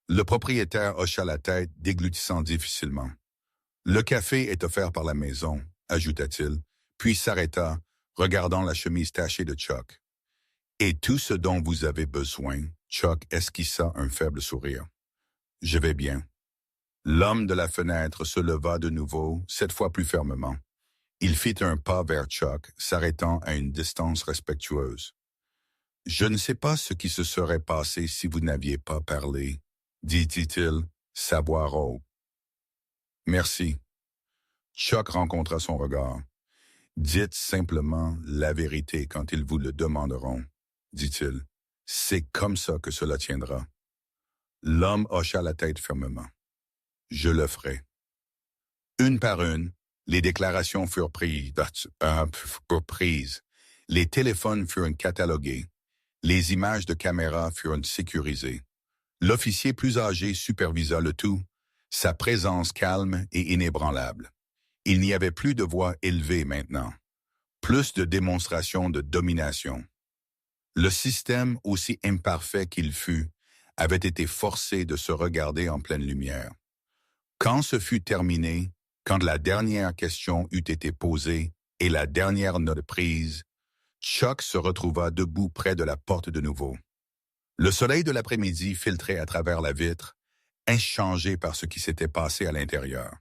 Le propriétaire hocha la tête, déglutissant difficilement. « Le café est offert par la maison, » ajouta-t-il, puis s'arrêta, regardant la chemise tachée de Chuck. « Et tout ce dont vous avez besoin, » Chuck esquissa un faible sourire. « Je vais bien. » L'homme de la fenêtre se leva de nouveau, cette fois plus fermement. Il fit un pas vers Chuck, s'arrêtant à une distance respectueuse. « Je ne sais pas ce qui se serait passé si vous n'aviez pas parlé, » dit-il, sa voix rauque. « Merci. » Chuck rencontra son regard. « Dites simplement la vérité quand ils vous le demanderont, » dit-il. « C'est comme ça que cela tiendra. » L'homme hocha la tête fermement. « Je le ferai. » Une par une, les déclarations furent prises. Les téléphones furent catalogués. Les images de caméra furent sécurisées. L'officier plus âgé supervisa le tout, sa présence calme et inébranlable. Il n'y avait plus de voix élevée maintenant, plus de démonstrations de domination. Le système, aussi imparfait qu'il fût, avait été forcé de se regarder en pleine lumière. Quand ce fut terminé, quand la dernière question eut été posée et la dernière note prise, Chuck se retrouva debout près de la porte de nouveau. Le soleil de l'après-midi filtrait à travers la vitre, inchangé par ce qui s'était passé à l'intérieur.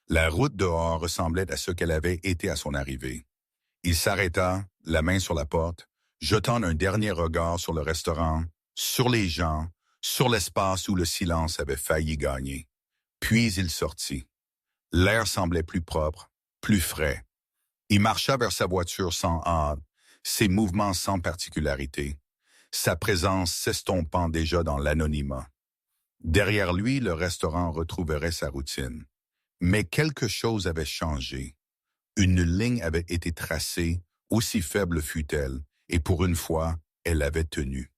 La route dehors ressemblait à ce qu'elle avait été à son arrivée. Il s'arrêta, la main sur la porte, jetant un dernier regard sur le restaurant, sur les gens, sur l'espace où le silence avait failli gagner. Puis il sortit. L'air semblait plus propre, plus frais. Il marcha vers sa voiture sans hâte, ses mouvements sans particularité, sa présence s'estompant déjà dans l'anonymat. Derrière lui, le restaurant retrouverait sa routine. Mais quelque chose avait changé. Une ligne avait été tracée, aussi faible fut-elle, et pour une fois, elle avait tenu.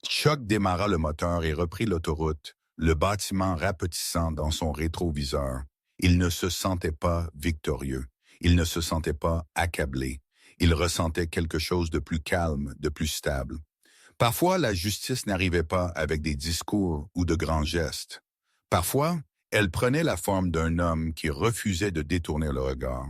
Chuck démarra le moteur et reprit l'autoroute, le bâtiment rapetissant dans son rétroviseur. Il ne se sentait pas victorieux. Il ne se sentait pas accablé. Il ressentait quelque chose de plus calme, de plus stable. Parfois, la justice n'arrivait pas avec des discours ou de grands gestes. Parfois, elle prenait la forme d'un homme qui refusait de détourner le regard,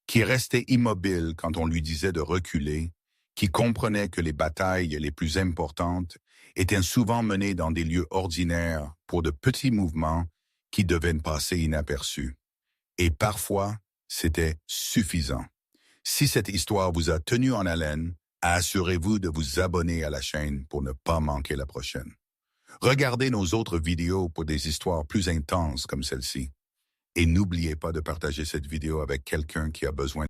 qui restait immobile quand on lui disait de reculer, qui comprenait que les batailles les plus importantes étaient souvent menés dans des lieux ordinaires pour de petits mouvements qui devaient passer inaperçus. Et parfois, c'était suffisant. Si cette histoire vous a tenu en haleine, assurez-vous de vous abonner à la chaîne pour ne pas manquer la prochaine. Regardez nos autres vidéos pour des histoires plus intenses comme celle-ci. Et n'oubliez pas de partager cette vidéo avec quelqu'un qui a besoin